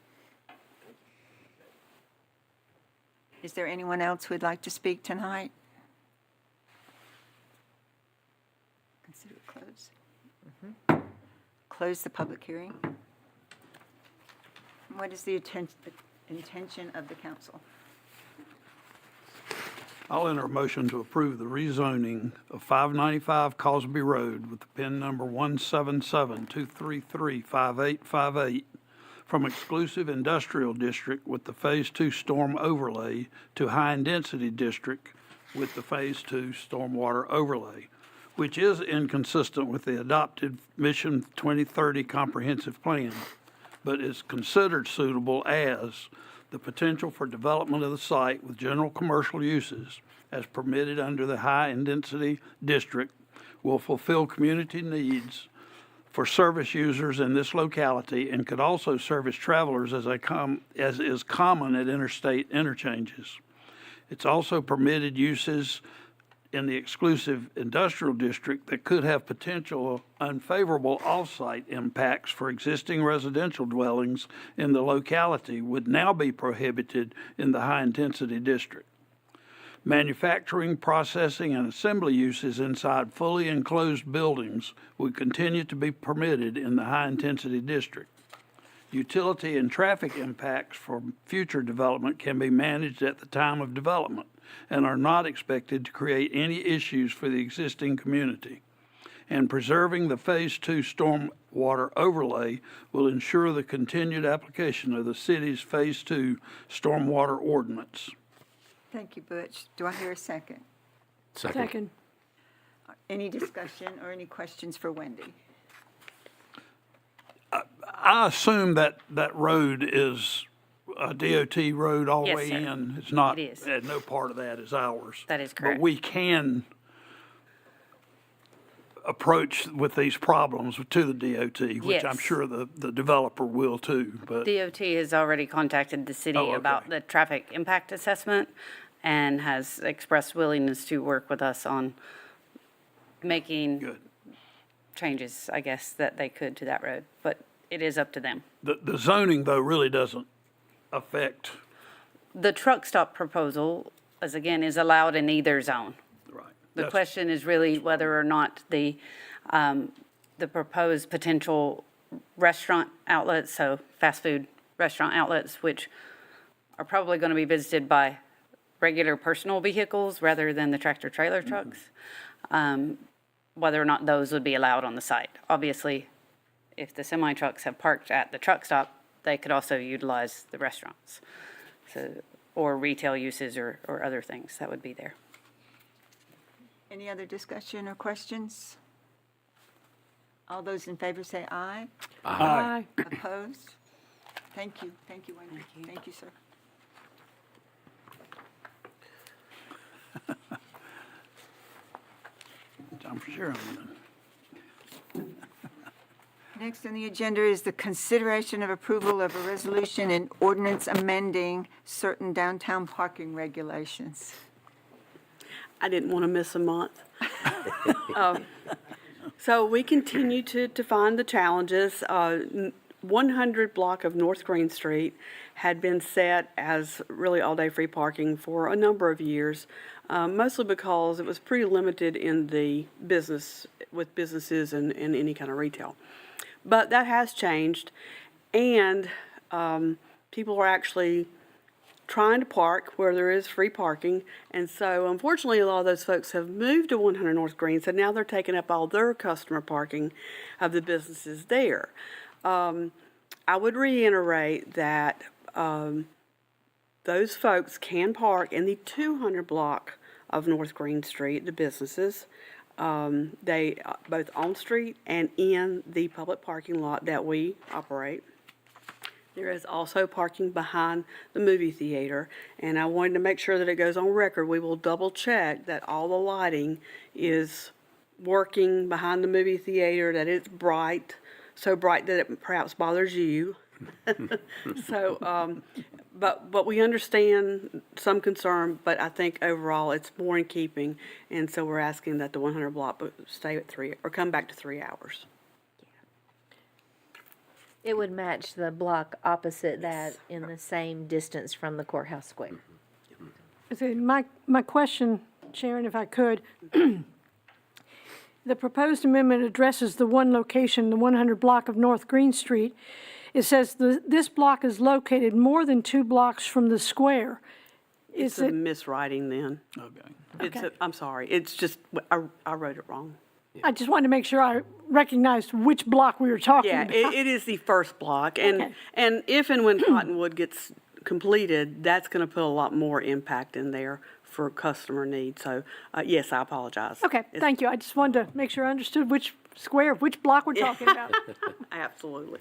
Is there anyone else who would like to speak tonight? Consider it closed. Close the public hearing. What is the intention of the council?
I'll enter a motion to approve the rezoning of 595 Cosby Road with the PIN number 177-233-5858 from exclusive industrial district with the Phase 2 storm overlay to high-intensity district with the Phase 2 stormwater overlay, which is inconsistent with the adopted Mission 2030 comprehensive plan, but is considered suitable as the potential for development of the site with general commercial uses as permitted under the high-intensity district will fulfill community needs for service users in this locality and could also service travelers as is common at interstate interchanges. It's also permitted uses in the exclusive industrial district that could have potential unfavorable off-site impacts for existing residential dwellings in the locality would now be prohibited in the high-intensity district. Manufacturing, processing, and assembly uses inside fully enclosed buildings would continue to be permitted in the high-intensity district. Utility and traffic impacts for future development can be managed at the time of development and are not expected to create any issues for the existing community. And preserving the Phase 2 stormwater overlay will ensure the continued application of the city's Phase 2 stormwater ordinance.
Thank you, Butch. Do I hear a second?
Second.
Any discussion or any questions for Wendy?
I assume that road is a DOT road all the
Yes,
way
sir.
in. It's not,
It is.
no part of that is ours.
That is correct.
But we can approach with these problems to the DOT, which I'm
Yes.
sure the developer will too, but.
DOT has already contacted the city
Oh, okay.
about the traffic impact assessment and has expressed willingness to work with us on making
Good.
changes, I guess, that they could to that road. But it is up to them.
The zoning, though, really doesn't affect,
The truck stop proposal, is allowed in either zone.
right.
The
That's-
question is really whether or not the proposed potential restaurant outlets, so fast food restaurant outlets, which are probably going to be visited by regular personal vehicles rather than the tractor trailer trucks, whether or not those would be allowed on the site. Obviously, if the semi trucks have parked at the truck stop, they could also utilize the restaurants. So, or retail uses or other things that would be there.
Any other discussion or questions? All those in favor say aye.
Aye.
Opposed? Thank you, Wendy. Thank you, sir.
Time for Sharon then.
Next on the agenda is the consideration of approval of a resolution and ordinance amending certain downtown parking regulations.
I didn't want to miss a month. So we continue to find the challenges. 100 block of North Green Street had been set as really all-day free parking for a number of years, mostly because it was pretty limited in the business, with businesses and any kind of retail. But that has changed, and people are actually trying to park where there is free parking. And so unfortunately, a lot of those folks have moved to 100 North Green, so now they're taking up all their customer parking of the businesses there. I would reiterate that those folks can park in the 200 block of North Green Street, the businesses. They both on street and in the public parking lot that we operate. There is also parking behind the movie theater, and I wanted to make sure that it goes on record. We will double check that all the lighting is working behind the movie theater, that it's bright, so bright that it perhaps bothers you. So, but we understand some concern, but I think overall it's more in keeping, and so we're asking that the 100 block stay at 3 or come back to 3 hours.
It would match the block opposite that in the same distance from the courthouse square.
Okay, my question, Sharon, if I could, the proposed amendment addresses the one location, the 100 block of North Green Street. It says this block is located more than 2 blocks from the square.
It's a miswriting then.
Okay.
I'm sorry, it's just, I wrote it wrong.
I just wanted to make sure I recognized which block we were talking
Yeah,
about.
it is the first block, and,
Okay.
and if and when Cottonwood gets completed, that's gonna put a lot more impact in there for customer needs, so, yes, I apologize.
Okay, thank you. I just wanted to make sure I understood which square, which block we're talking about.
Absolutely.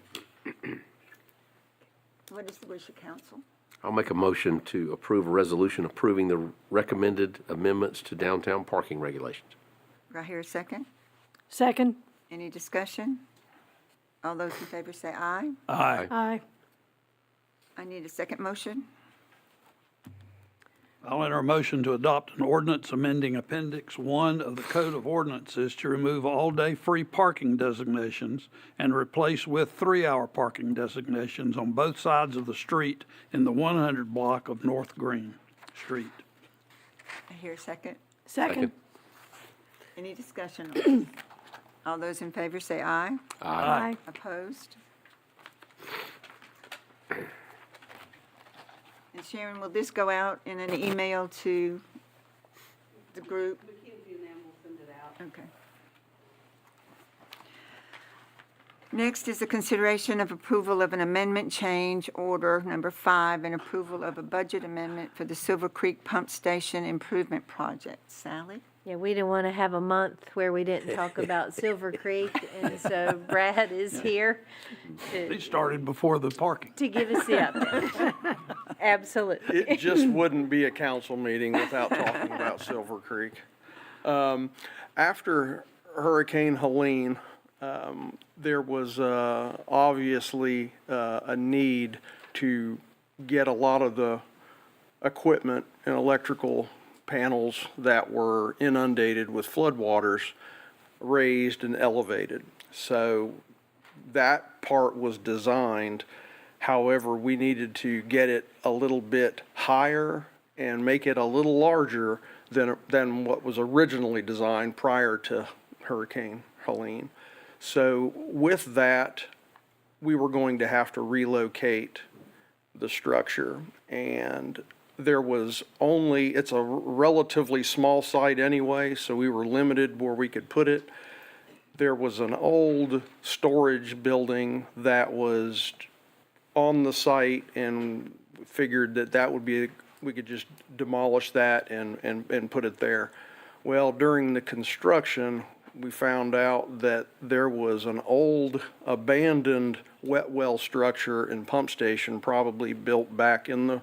What is the wish of council?
I'll make a motion to approve a resolution approving the recommended amendments to downtown parking regulations.
Do I hear a second?
Second,
Any discussion? All those in favor say aye.
Aye.
aye.
I need a second motion.
I'll enter a motion to adopt an ordinance amending Appendix 1 of the Code of Ordinances to remove all-day free parking designations and replace with 3-hour parking designations on both sides of the street in the 100 block of North Green Street.
I hear a second.
Second,
Any discussion on this? All those in favor say aye.
aye.
Opposed? And Sharon, will this go out in an email to the group? Okay. Next is the consideration of approval of an amendment change order number 5 and approval of a budget amendment for the Silver Creek Pump Station Improvement Project. Sally?
Yeah, we didn't want to have a month where we didn't talk about Silver Creek, and so Brad is here
He started before the parking.
to give us the update. Absolutely.
It just wouldn't be a council meeting without talking about Silver Creek. After Hurricane Helene, there was obviously a need to get a lot of the equipment and electrical panels that were inundated with floodwaters raised and elevated. So that part was designed. However, we needed to get it a little bit higher and make it a little larger than what was originally designed prior to Hurricane Helene. So with that, we were going to have to relocate the structure, and there was only, it's a relatively small site anyway, so we were limited where we could put it. There was an old storage building that was on the site, and figured that would be, we could just demolish that and put it there. Well, during the construction, we found out that there was an old abandoned wet well structure and pump station probably built back in the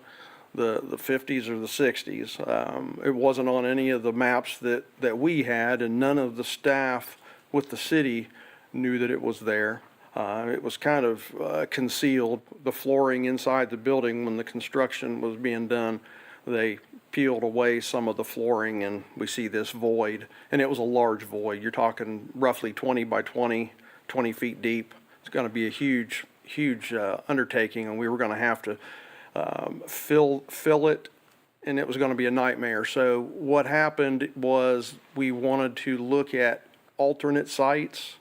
50s or the 60s. It wasn't on any of the maps that we had, and none of the staff with the city knew that it was there. It was kind of concealed. The flooring inside the building, when the construction was being done, they peeled away some of the flooring, and we see this void. And it was a large void. You're talking roughly 20 by 20, 20 feet deep. It's going to be a huge undertaking, and we were going to have to fill it, and it was going to be a nightmare. So what happened was we wanted to look at alternate sites,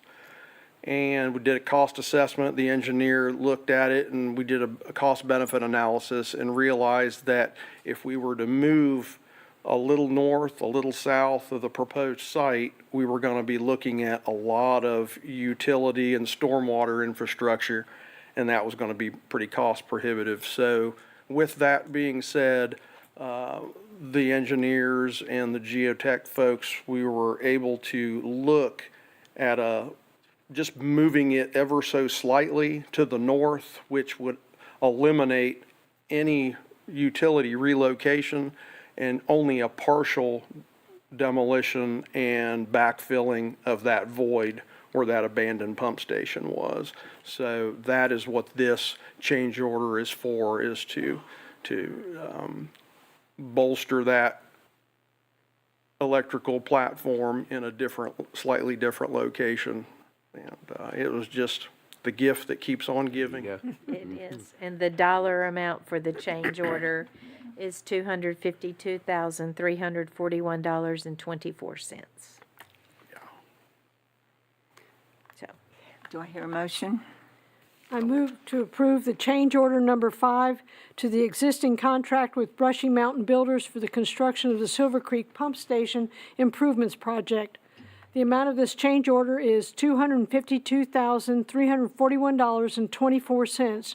and we did a cost assessment. The engineer looked at it, and we did a cost-benefit analysis and realized that if we were to move a little north, a little south of the proposed site, we were going to be looking at a lot of utility and stormwater infrastructure, and that was going to be pretty cost prohibitive. So with that being said, the engineers and the geotech folks, we were able to look at just moving it ever so slightly to the north, which would eliminate any utility relocation and only a partial demolition and backfilling of that void where that abandoned pump station was. So that is what this change order is for, is to bolster that electrical platform in a slightly different location. And it was just the gift that keeps on giving.
It is. And the dollar amount for the change order is $252,341.24. So,
Do I hear a motion?
I move to approve the change order number 5 to the existing contract with Brushy Mountain Builders for the construction of the Silver Creek Pump Station Improvements Project. The amount of this change order is $252,341.24,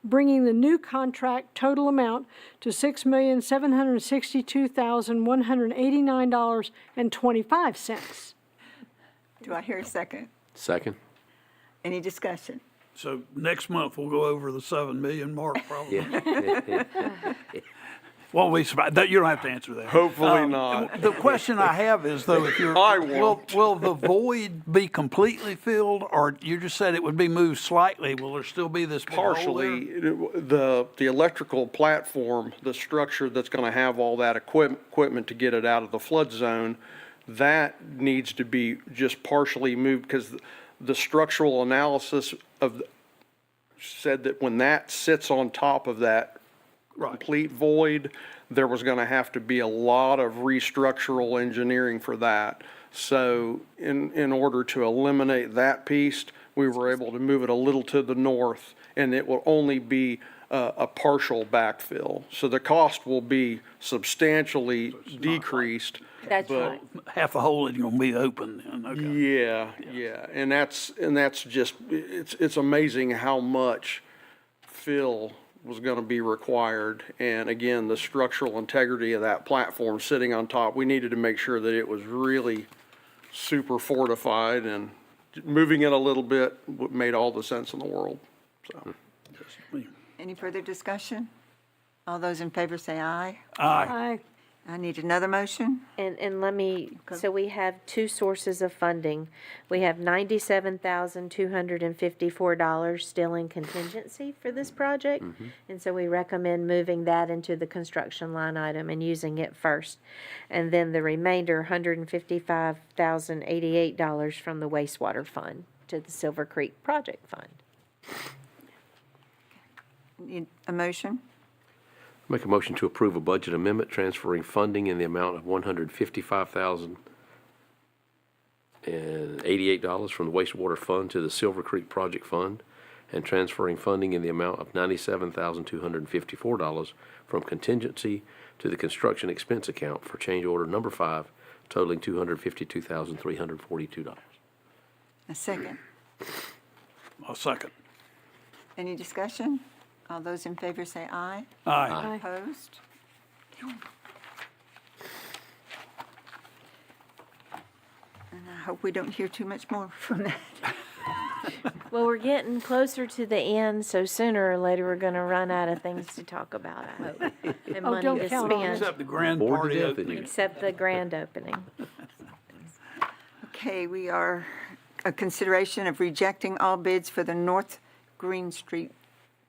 bringing the new contract total amount to $6,762,189.25.
Do I hear a second?
Second?
Any discussion?
So next month, we'll go over the 7 million mark probably. Well, you don't have to answer that.
Hopefully not.
The question I have is, though, if you're,
I won't.
will the void be completely filled, or you just said it would be moved slightly? Will there still be this big hole there?
Partially, the electrical platform, the structure that's going to have all that equipment to get it out of the flood zone, that needs to be just partially moved, because the structural analysis said that when that sits on top of that complete void, there was going to have to be a lot of restructural engineering for that. So in order to eliminate that piece, we were able to move it a little to the north, and it will only be a partial backfill. So the cost will be substantially decreased.
that's
But-
right.
Half the hole is gonna be open then, okay.
Yeah, and that's just, it's amazing how much fill was gonna be required. And again, the structural integrity of that platform sitting on top, we needed to make sure that it was really super fortified, and moving it a little bit made all the sense in the world, so.
Any further discussion? All those in favor say aye.
Aye.
I need another motion.
And let me, so we have two sources of funding. We have $97,254 still in contingency for this project. And so we recommend moving that into the construction line item and using it first. And then the remainder, $155,088 from the wastewater fund to the Silver Creek Project Fund.
Need a motion?
Make a motion to approve a budget amendment transferring funding in the amount of $155,088 from the wastewater fund to the Silver Creek Project Fund, and transferring funding in the amount of $97,254 from contingency to the construction expense account for change order number 5, totaling $252,342.
A second.
I'll second.
Any discussion? All those in favor say aye.
Aye.
Opposed? And I hope we don't hear too much more from that.
Well, we're getting closer to the end, so sooner or later, we're gonna run out of things to talk about, I hope, and money
don't
to
count on it.
spend,
Except the grand
Bored to
party
death
opening.
except the grand opening.
Okay, we are a consideration of rejecting all bids for the North Green Street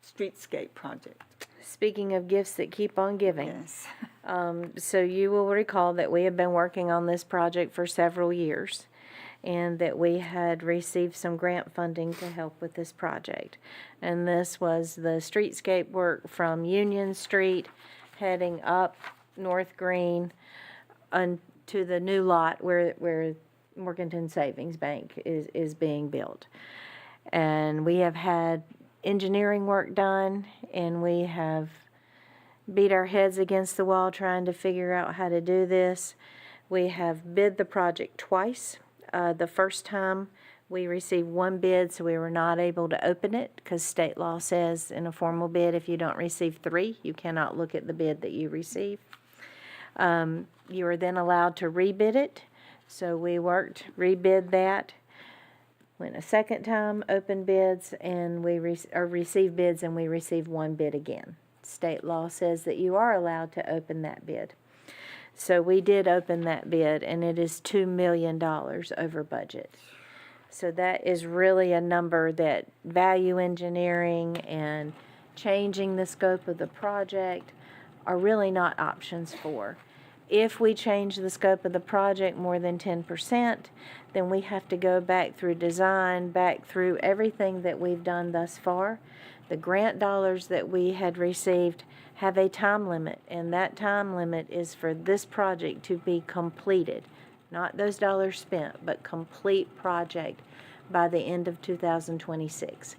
streetscape project.
Speaking of gifts that keep on giving.
Yes.
So you will recall that we have been working on this project for several years, and that we had received some grant funding to help with this project. And this was the streetscape work from Union Street heading up North Green to the new lot where Morganton Savings Bank is being built. And we have had engineering work done, and we have beat our heads against the wall trying to figure out how to do this. We have bid the project twice. The first time, we received one bid, so we were not able to open it because state law says in a formal bid, if you don't receive 3, you cannot look at the bid that you receive. You are then allowed to rebid it. So we rebid that. Went a second time, opened bids, and we received bids, and we received one bid again. State law says that you are allowed to open that bid. So we did open that bid, and it is $2 million over budget. So that is really a number that value engineering and changing the scope of the project are really not options for. If we change the scope of the project more than 10%, then we have to go back through design, back through everything that we've done thus far. The grant dollars that we had received have a time limit, and that time limit is for this project to be completed. Not those dollars spent, but complete project by the end of 2026.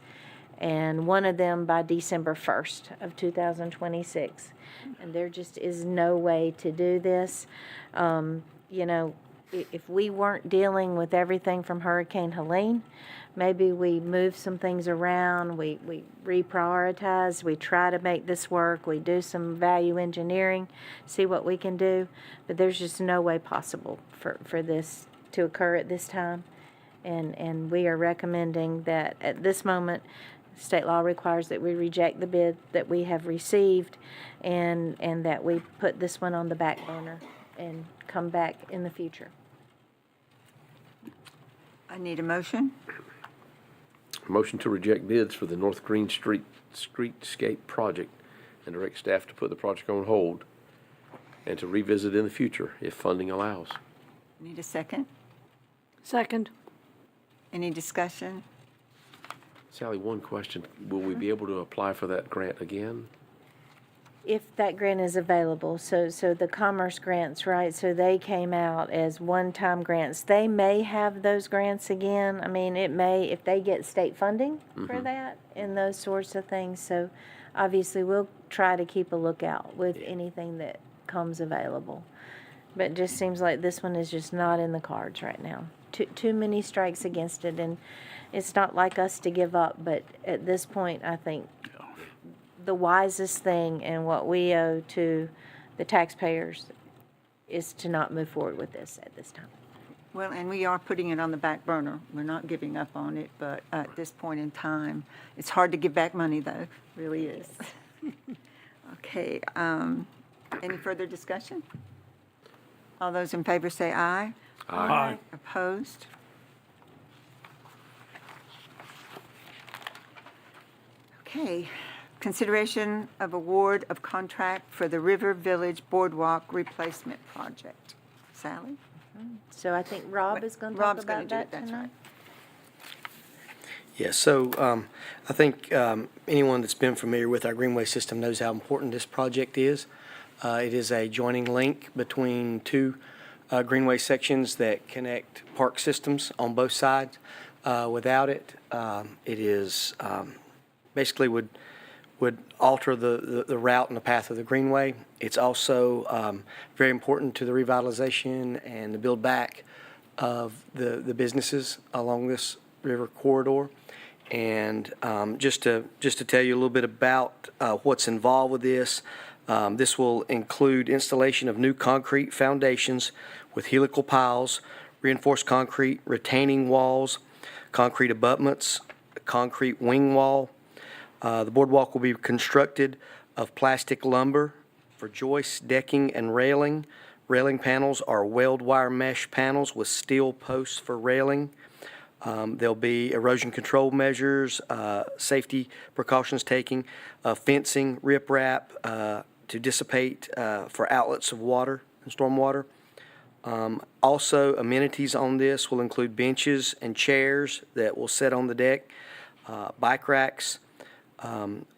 And one of them by December 1st of 2026. And there just is no way to do this. If we weren't dealing with everything from Hurricane Helene, maybe we move some things around, we reprioritize, we try to make this work, we do some value engineering, see what we can do. But there's just no way possible for this to occur at this time. And we are recommending that at this moment, state law requires that we reject the bid that we have received and that we put this one on the back burner and come back in the future.
I need a motion.
Motion to reject bids for the North Green Street streetscape project and direct staff to put the project on hold and to revisit in the future if funding allows.
Need a second.
Second.
Any discussion?
Sally, one question. Will we be able to apply for that grant again?
If that grant is available, so the commerce grants, right, so they came out as one-time grants. They may have those grants again. I mean, it may, if they get state funding for that and those sorts of things. So obviously, we'll try to keep a lookout with anything that comes available. But it just seems like this one is just not in the cards right now. Too many strikes against it, and it's not like us to give up, but at this point, I think the wisest thing and what we owe to the taxpayers is to not move forward with this at this time.
Well, and we are putting it on the back burner. We're not giving up on it, but at this point in time, it's hard to give back money, though, it really is. Okay, any further discussion? All those in favor say aye.
Aye.
Opposed? Okay, consideration of award of contract for the River Village Boardwalk Replacement Project. Sally?
So I think Rob is going to talk
Rob's gonna
about
do it,
that
that's
tonight.
right.
Yes, so I think anyone that's been familiar with our Greenway system knows how important this project is. It is a joining link between two Greenway sections that connect park systems on both sides. Without it, it is basically would alter the route and the path of the Greenway. It's also very important to the revitalization and the build back of the businesses along this river corridor. And just to tell you a little bit about what's involved with this, this will include installation of new concrete foundations with helical piles, reinforced concrete retaining walls, concrete abutments, concrete wing wall. The boardwalk will be constructed of plastic lumber for joists, decking, and railing. Railing panels are weld wire mesh panels with steel posts for railing. There'll be erosion control measures, safety precautions taking, fencing, riprap to dissipate for outlets of water and stormwater. Also, amenities on this will include benches and chairs that will sit on the deck, bike racks,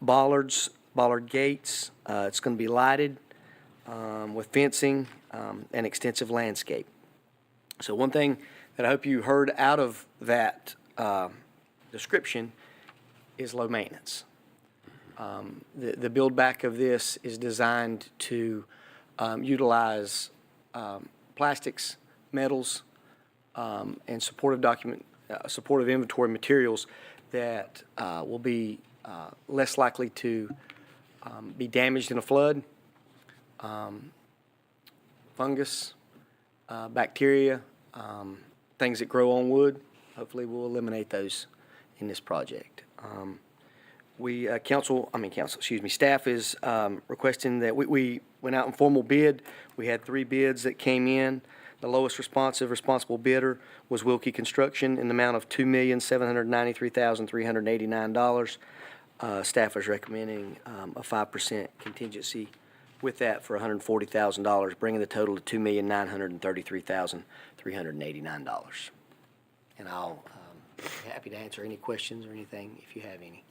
bollards, bollard gates. It's going to be lighted with fencing and extensive landscape. So one thing that I hope you heard out of that description is low maintenance. The build back of this is designed to utilize plastics, metals, and supportive inventory materials that will be less likely to be damaged in a flood, fungus, bacteria, things that grow on wood. Hopefully we'll eliminate those in this project. Staff is requesting that we went out in formal bid. We had 3 bids that came in. The lowest responsible bidder was Wilkie Construction in the amount of $2,793,389. Staff is recommending a 5% contingency with that for $140,000, bringing the total to $2,933,389. And I'll be happy to answer any questions or anything if you have any.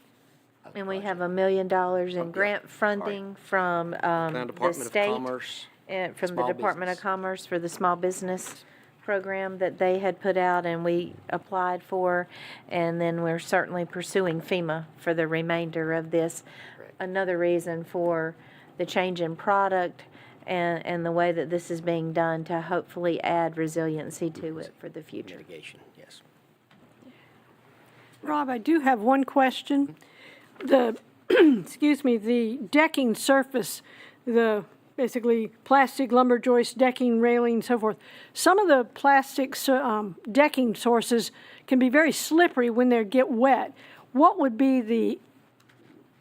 And we have $1 million in grant funding from the
Department of
state.
Commerce.
And from the
Small
Department of
business.
Commerce for the small business program that they had put out and we applied for. And then we're certainly pursuing FEMA for the remainder of this.
Correct.
Another reason for the change in product and the way that this is being done to hopefully add resiliency to it for the future.
Mitigation, yes.
Rob, I do have one question. The, excuse me, the decking surface, the basically plastic lumber joist, decking, railing, so forth. Some of the plastic decking sources can be very slippery when they get wet. What would be the,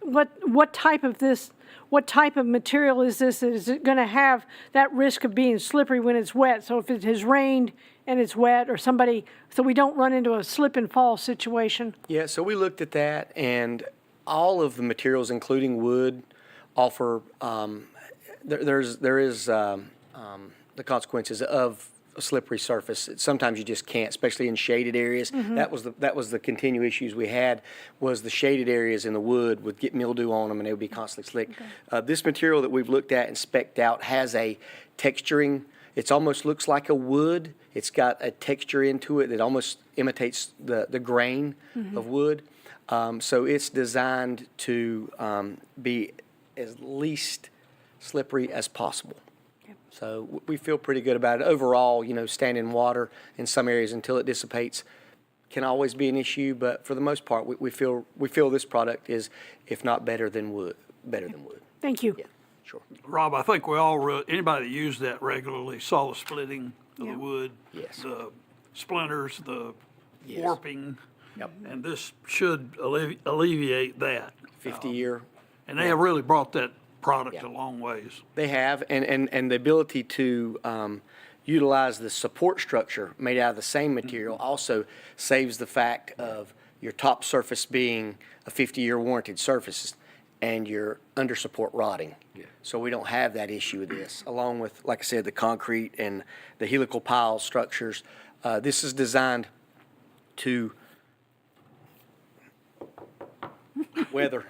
what type of material is this? Is it going to have that risk of being slippery when it's wet? So if it has rained and it's wet or so we don't run into a slip and fall situation?
Yeah, so we looked at that, and all of the materials, including wood, offer there is the consequences of a slippery surface. Sometimes you just can't, especially in shaded areas. That was the continuing issues we had, was the shaded areas in the wood would get mildew on them and they would be constantly slick. This material that we've looked at and spec'd out has a texturing. It almost looks like a wood. It's got a texture into it that almost imitates the grain of wood. So it's designed to be as least slippery as possible. So we feel pretty good about it. Overall, standing water in some areas until it dissipates can always be an issue, but for the most part, we feel this product is, if not better than wood.
Thank you.
Yeah, sure.
Rob, I think we all, anybody that used that regularly saw the splitting of the wood.
Yes.
The splinters, the
Yes.
warping.
Yep.
And this should alleviate that.
50-year.
And they have really brought that product
Yeah.
a long ways.
They have, and the ability to utilize the support structure made out of the same material also saves the fact of your top surface being a 50-year warranted surface and your under support rotting. Yeah. So we don't have that issue with this, along with, like I said, the concrete and the helical pile structures. This is designed to weather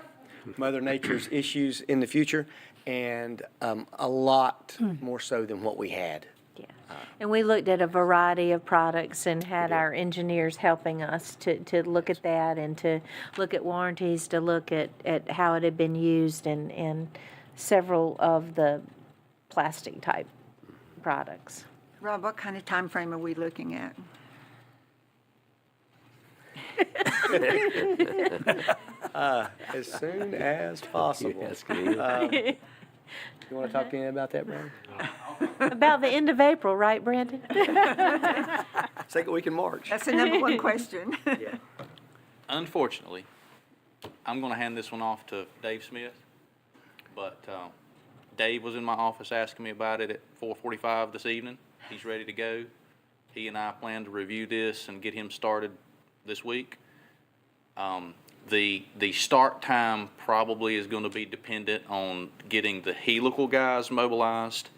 Mother Nature's issues in the future, and a lot more so than what we had.
Yeah. And we looked at a variety of products and had our engineers helping us to look at that and to look at warranties, to look at how it had been used in several of the plastic type products.
Rob, what kind of time frame are we looking at?
As soon as possible. You want to talk to me about that, Brandon?
About the end of April, right, Brandon?
Second week in March.
That's the number one question.
Unfortunately, I'm going to hand this one off to Dave Smith, but Dave was in my office asking me about it at 4:45 this evening. He's ready to go. He and I plan to review this and get him started this week. The start time probably is going to be dependent on getting the helical guys mobilized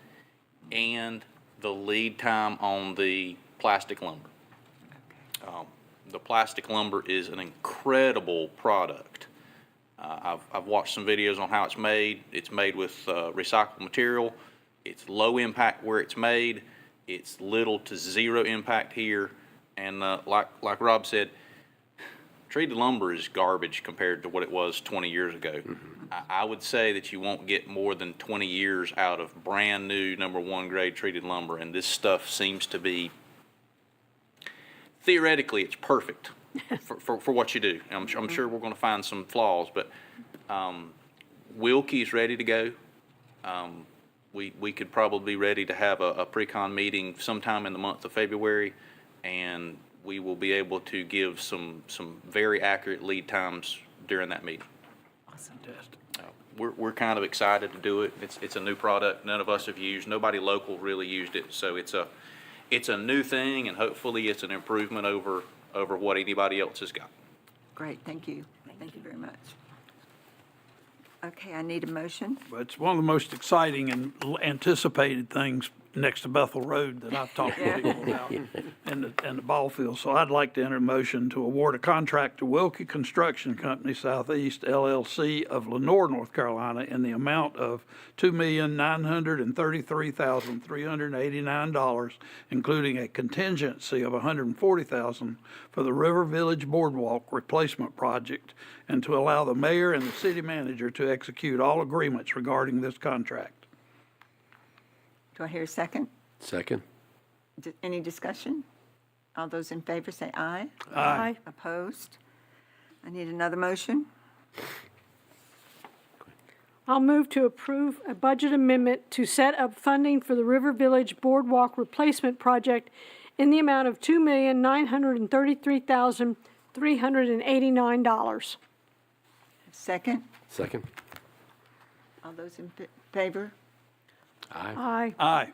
and the lead time on the plastic lumber. The plastic lumber is an incredible product. I've watched some videos on how it's made. It's made with recycled material. It's low impact where it's made. It's little to zero impact here. And like Rob said, treated lumber is garbage compared to what it was 20 years ago. I would say that you won't get more than 20 years out of brand new #1 grade treated lumber, and this stuff seems to be, theoretically, it's perfect for what you do. I'm sure we're going to find some flaws, but Wilkie's ready to go. We could probably be ready to have a pre-con meeting sometime in the month of February, and we will be able to give some very accurate lead times during that meeting.
Awesome.
We're kind of excited to do it. It's a new product none of us have used. Nobody local really used it, so it's a new thing, and hopefully it's an improvement over what anybody else has got.
Great, thank you. Thank you very much. Okay, I need a motion.
But it's one of the most exciting and anticipated things next to Bethel Road that I've talked to people about, and the ball field. So I'd like to enter a motion to award a contract to Wilkie Construction Company Southeast LLC of Lenore, North Carolina, in the amount of $2,933,389, including a contingency of $140,000 for the River Village Boardwalk Replacement Project, and to allow the mayor and the city manager to execute all agreements regarding this contract.
Do I hear a second?
Second.
Any discussion? All those in favor say aye.
Aye.
Opposed? I need another motion.
I'll move to approve a budget amendment to set up funding for the River Village Boardwalk Replacement Project in the amount of $2,933,389.
Second?
Second.
All those in favor?
Aye.
Aye.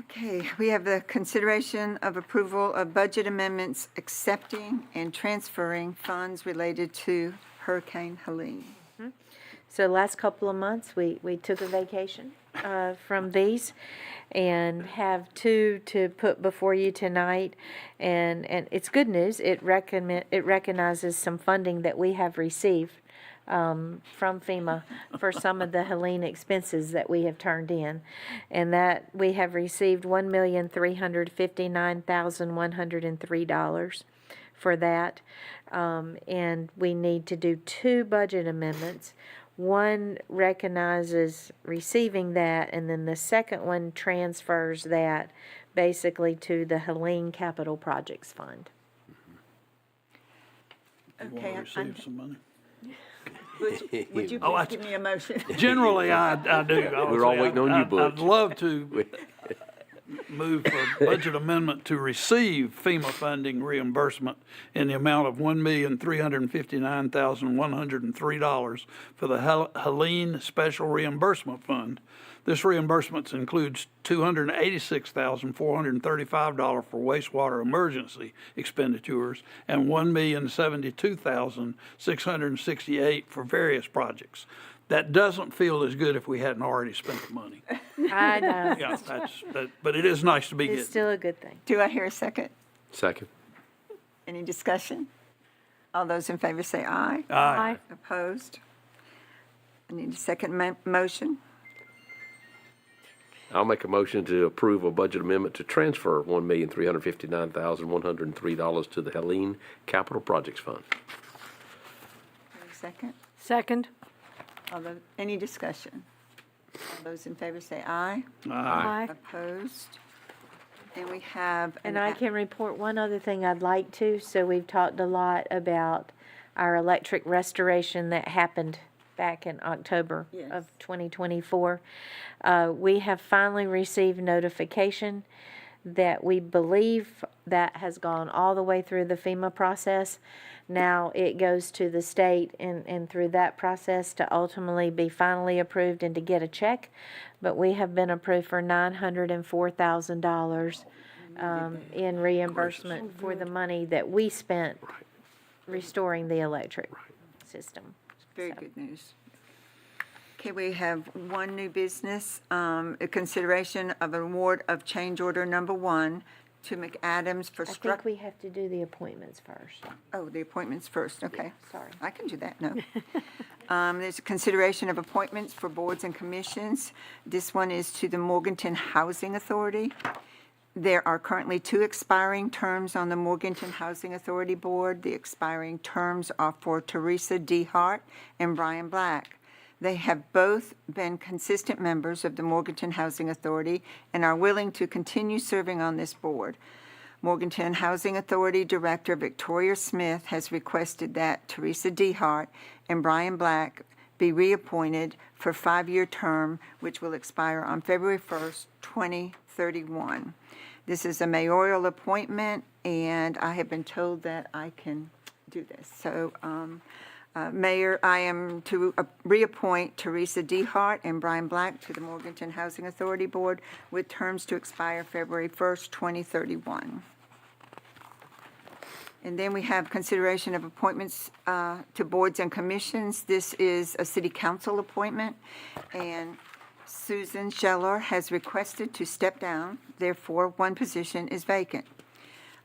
Okay, we have the consideration of approval of budget amendments accepting and transferring funds related to Hurricane Helene.
So last couple of months, we took a vacation from these and have two to put before you tonight. And it's good news. It recognizes some funding that we have received from FEMA for some of the Helene expenses that we have turned in. And that we have received $1,359,103 for that. And we need to do two budget amendments. One recognizes receiving that, and then the second one transfers that basically to the Helene Capital Projects Fund.
You
Okay,
want to receive some money?
would you
Oh,
please give me a motion?
Generally, I do.
We're all waiting on you, Butch.
I'd love to move for budget amendment to receive FEMA funding reimbursement in the amount of $1,359,103 for the Helene Special Reimbursement Fund. This reimbursement includes $286,435 for wastewater emergency expenditures and $1,072,668 for various projects. That doesn't feel as good if we hadn't already spent the money.
I know.
Yeah, but it is nice to be
It's
getting.
still a good thing.
Do I hear a second?
Second.
Any discussion? All those in favor say aye.
Aye.
Opposed? I need a second motion.
I'll make a motion to approve a budget amendment to transfer $1,359,103 to the Helene Capital Projects Fund.
Second.
Second.
Any discussion? All those in favor say aye.
Aye.
Opposed? And we have.
And I can report one other thing I'd like to. So we've talked a lot about our electric restoration that happened back in October
Yes.
of 2024. We have finally received notification that we believe that has gone all the way through the FEMA process. Now it goes to the state and through that process to ultimately be finally approved and to get a check. But we have been approved for $904,000 in reimbursement for the money that we spent restoring the electric system.
Very good news. Okay, we have one new business, a consideration of an award of change order number 1 to McAdams for
I think
structural.
we have to do the appointments first.
Oh, the appointments first, okay.
Sorry.
I can do that, no. There's a consideration of appointments for boards and commissions. This one is to the Morganton Housing Authority. There are currently 2 expiring terms on the Morganton Housing Authority Board. The expiring terms are for Teresa D. Hart and Brian Black. They have both been consistent members of the Morganton Housing Authority and are willing to continue serving on this board. Morganton Housing Authority Director Victoria Smith has requested that Teresa D. Hart and Brian Black be reappointed for a 5-year term, which will expire on February 1st, 2031. This is a mayoral appointment, and I have been told that I can do this. So, Mayor, I am to reappoint Teresa D. Hart and Brian Black to the Morganton Housing Authority Board with terms to expire February 1st, 2031. And then we have consideration of appointments to boards and commissions. This is a city council appointment, and Susan Scheller has requested to step down. Therefore, one position is vacant.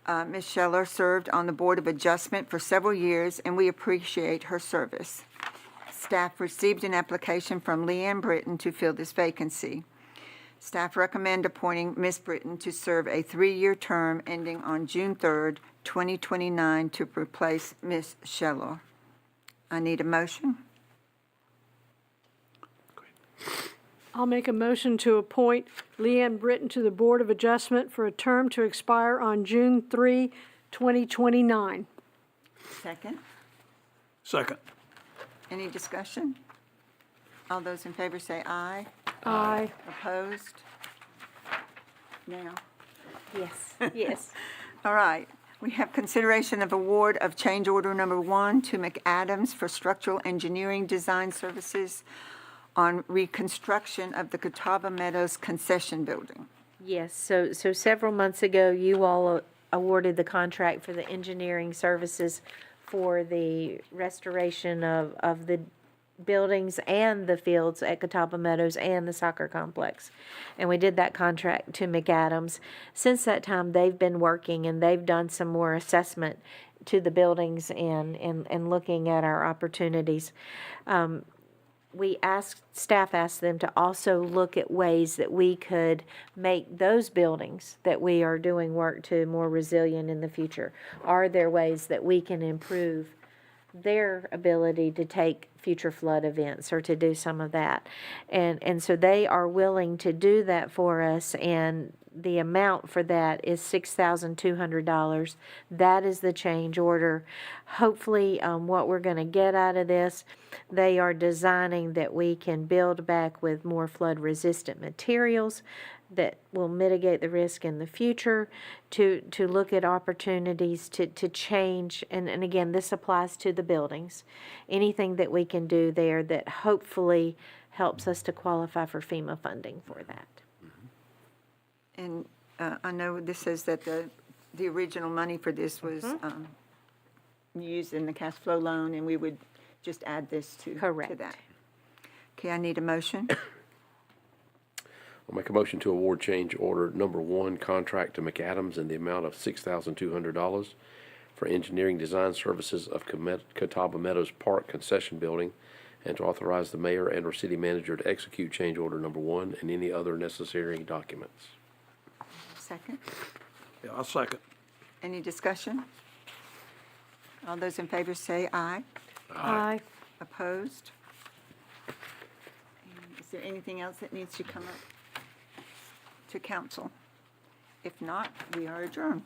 Ms. Scheller served on the Board of Adjustment for several years, and we appreciate her service. Staff received an application from Leanne Britton to fill this vacancy. Staff recommend appointing Ms. Britton to serve a 3-year term ending on June 3rd, 2029, to replace Ms. Scheller. I need a motion.
I'll make a motion to appoint Leanne Britton to the Board of Adjustment for a term to expire on June 3, 2029.
Second.
Second.
Any discussion? All those in favor say aye.
Aye.
Opposed? Now.
Yes, yes.
All right. We have consideration of award of change order number 1 to McAdams for structural engineering design services on reconstruction of the Catawba Meadows concession building.
Yes, so several months ago, you all awarded the contract for the engineering services for the restoration of the buildings and the fields at Catawba Meadows and the soccer complex. And we did that contract to McAdams. Since that time, they've been working and they've done some more assessment to the buildings and looking at our opportunities. Staff asked them to also look at ways that we could make those buildings that we are doing work to more resilient in the future. Are there ways that we can improve their ability to take future flood events or to do some of that? And so they are willing to do that for us, and the amount for that is $6,200. That is the change order. Hopefully, what we're going to get out of this, they are designing that we can build back with more flood-resistant materials that will mitigate the risk in the future, to look at opportunities to change, and again, this applies to the buildings. Anything that we can do there that hopefully helps us to qualify for FEMA funding for that.
And I know this says that the original money for this was used in the cash flow loan, and we would just add this to
Correct.
that. Okay, I need a motion.
I'll make a motion to award change order number 1 contract to McAdams in the amount of $6,200 for engineering design services of Catawba Meadows Park concession building, and to authorize the mayor and/or city manager to execute change order number 1 and any other necessary documents.
Second.
Yeah, I'll second.
Any discussion? All those in favor say aye.
Aye.
Opposed? And is there anything else that needs to come up to council? If not, we are adjourned.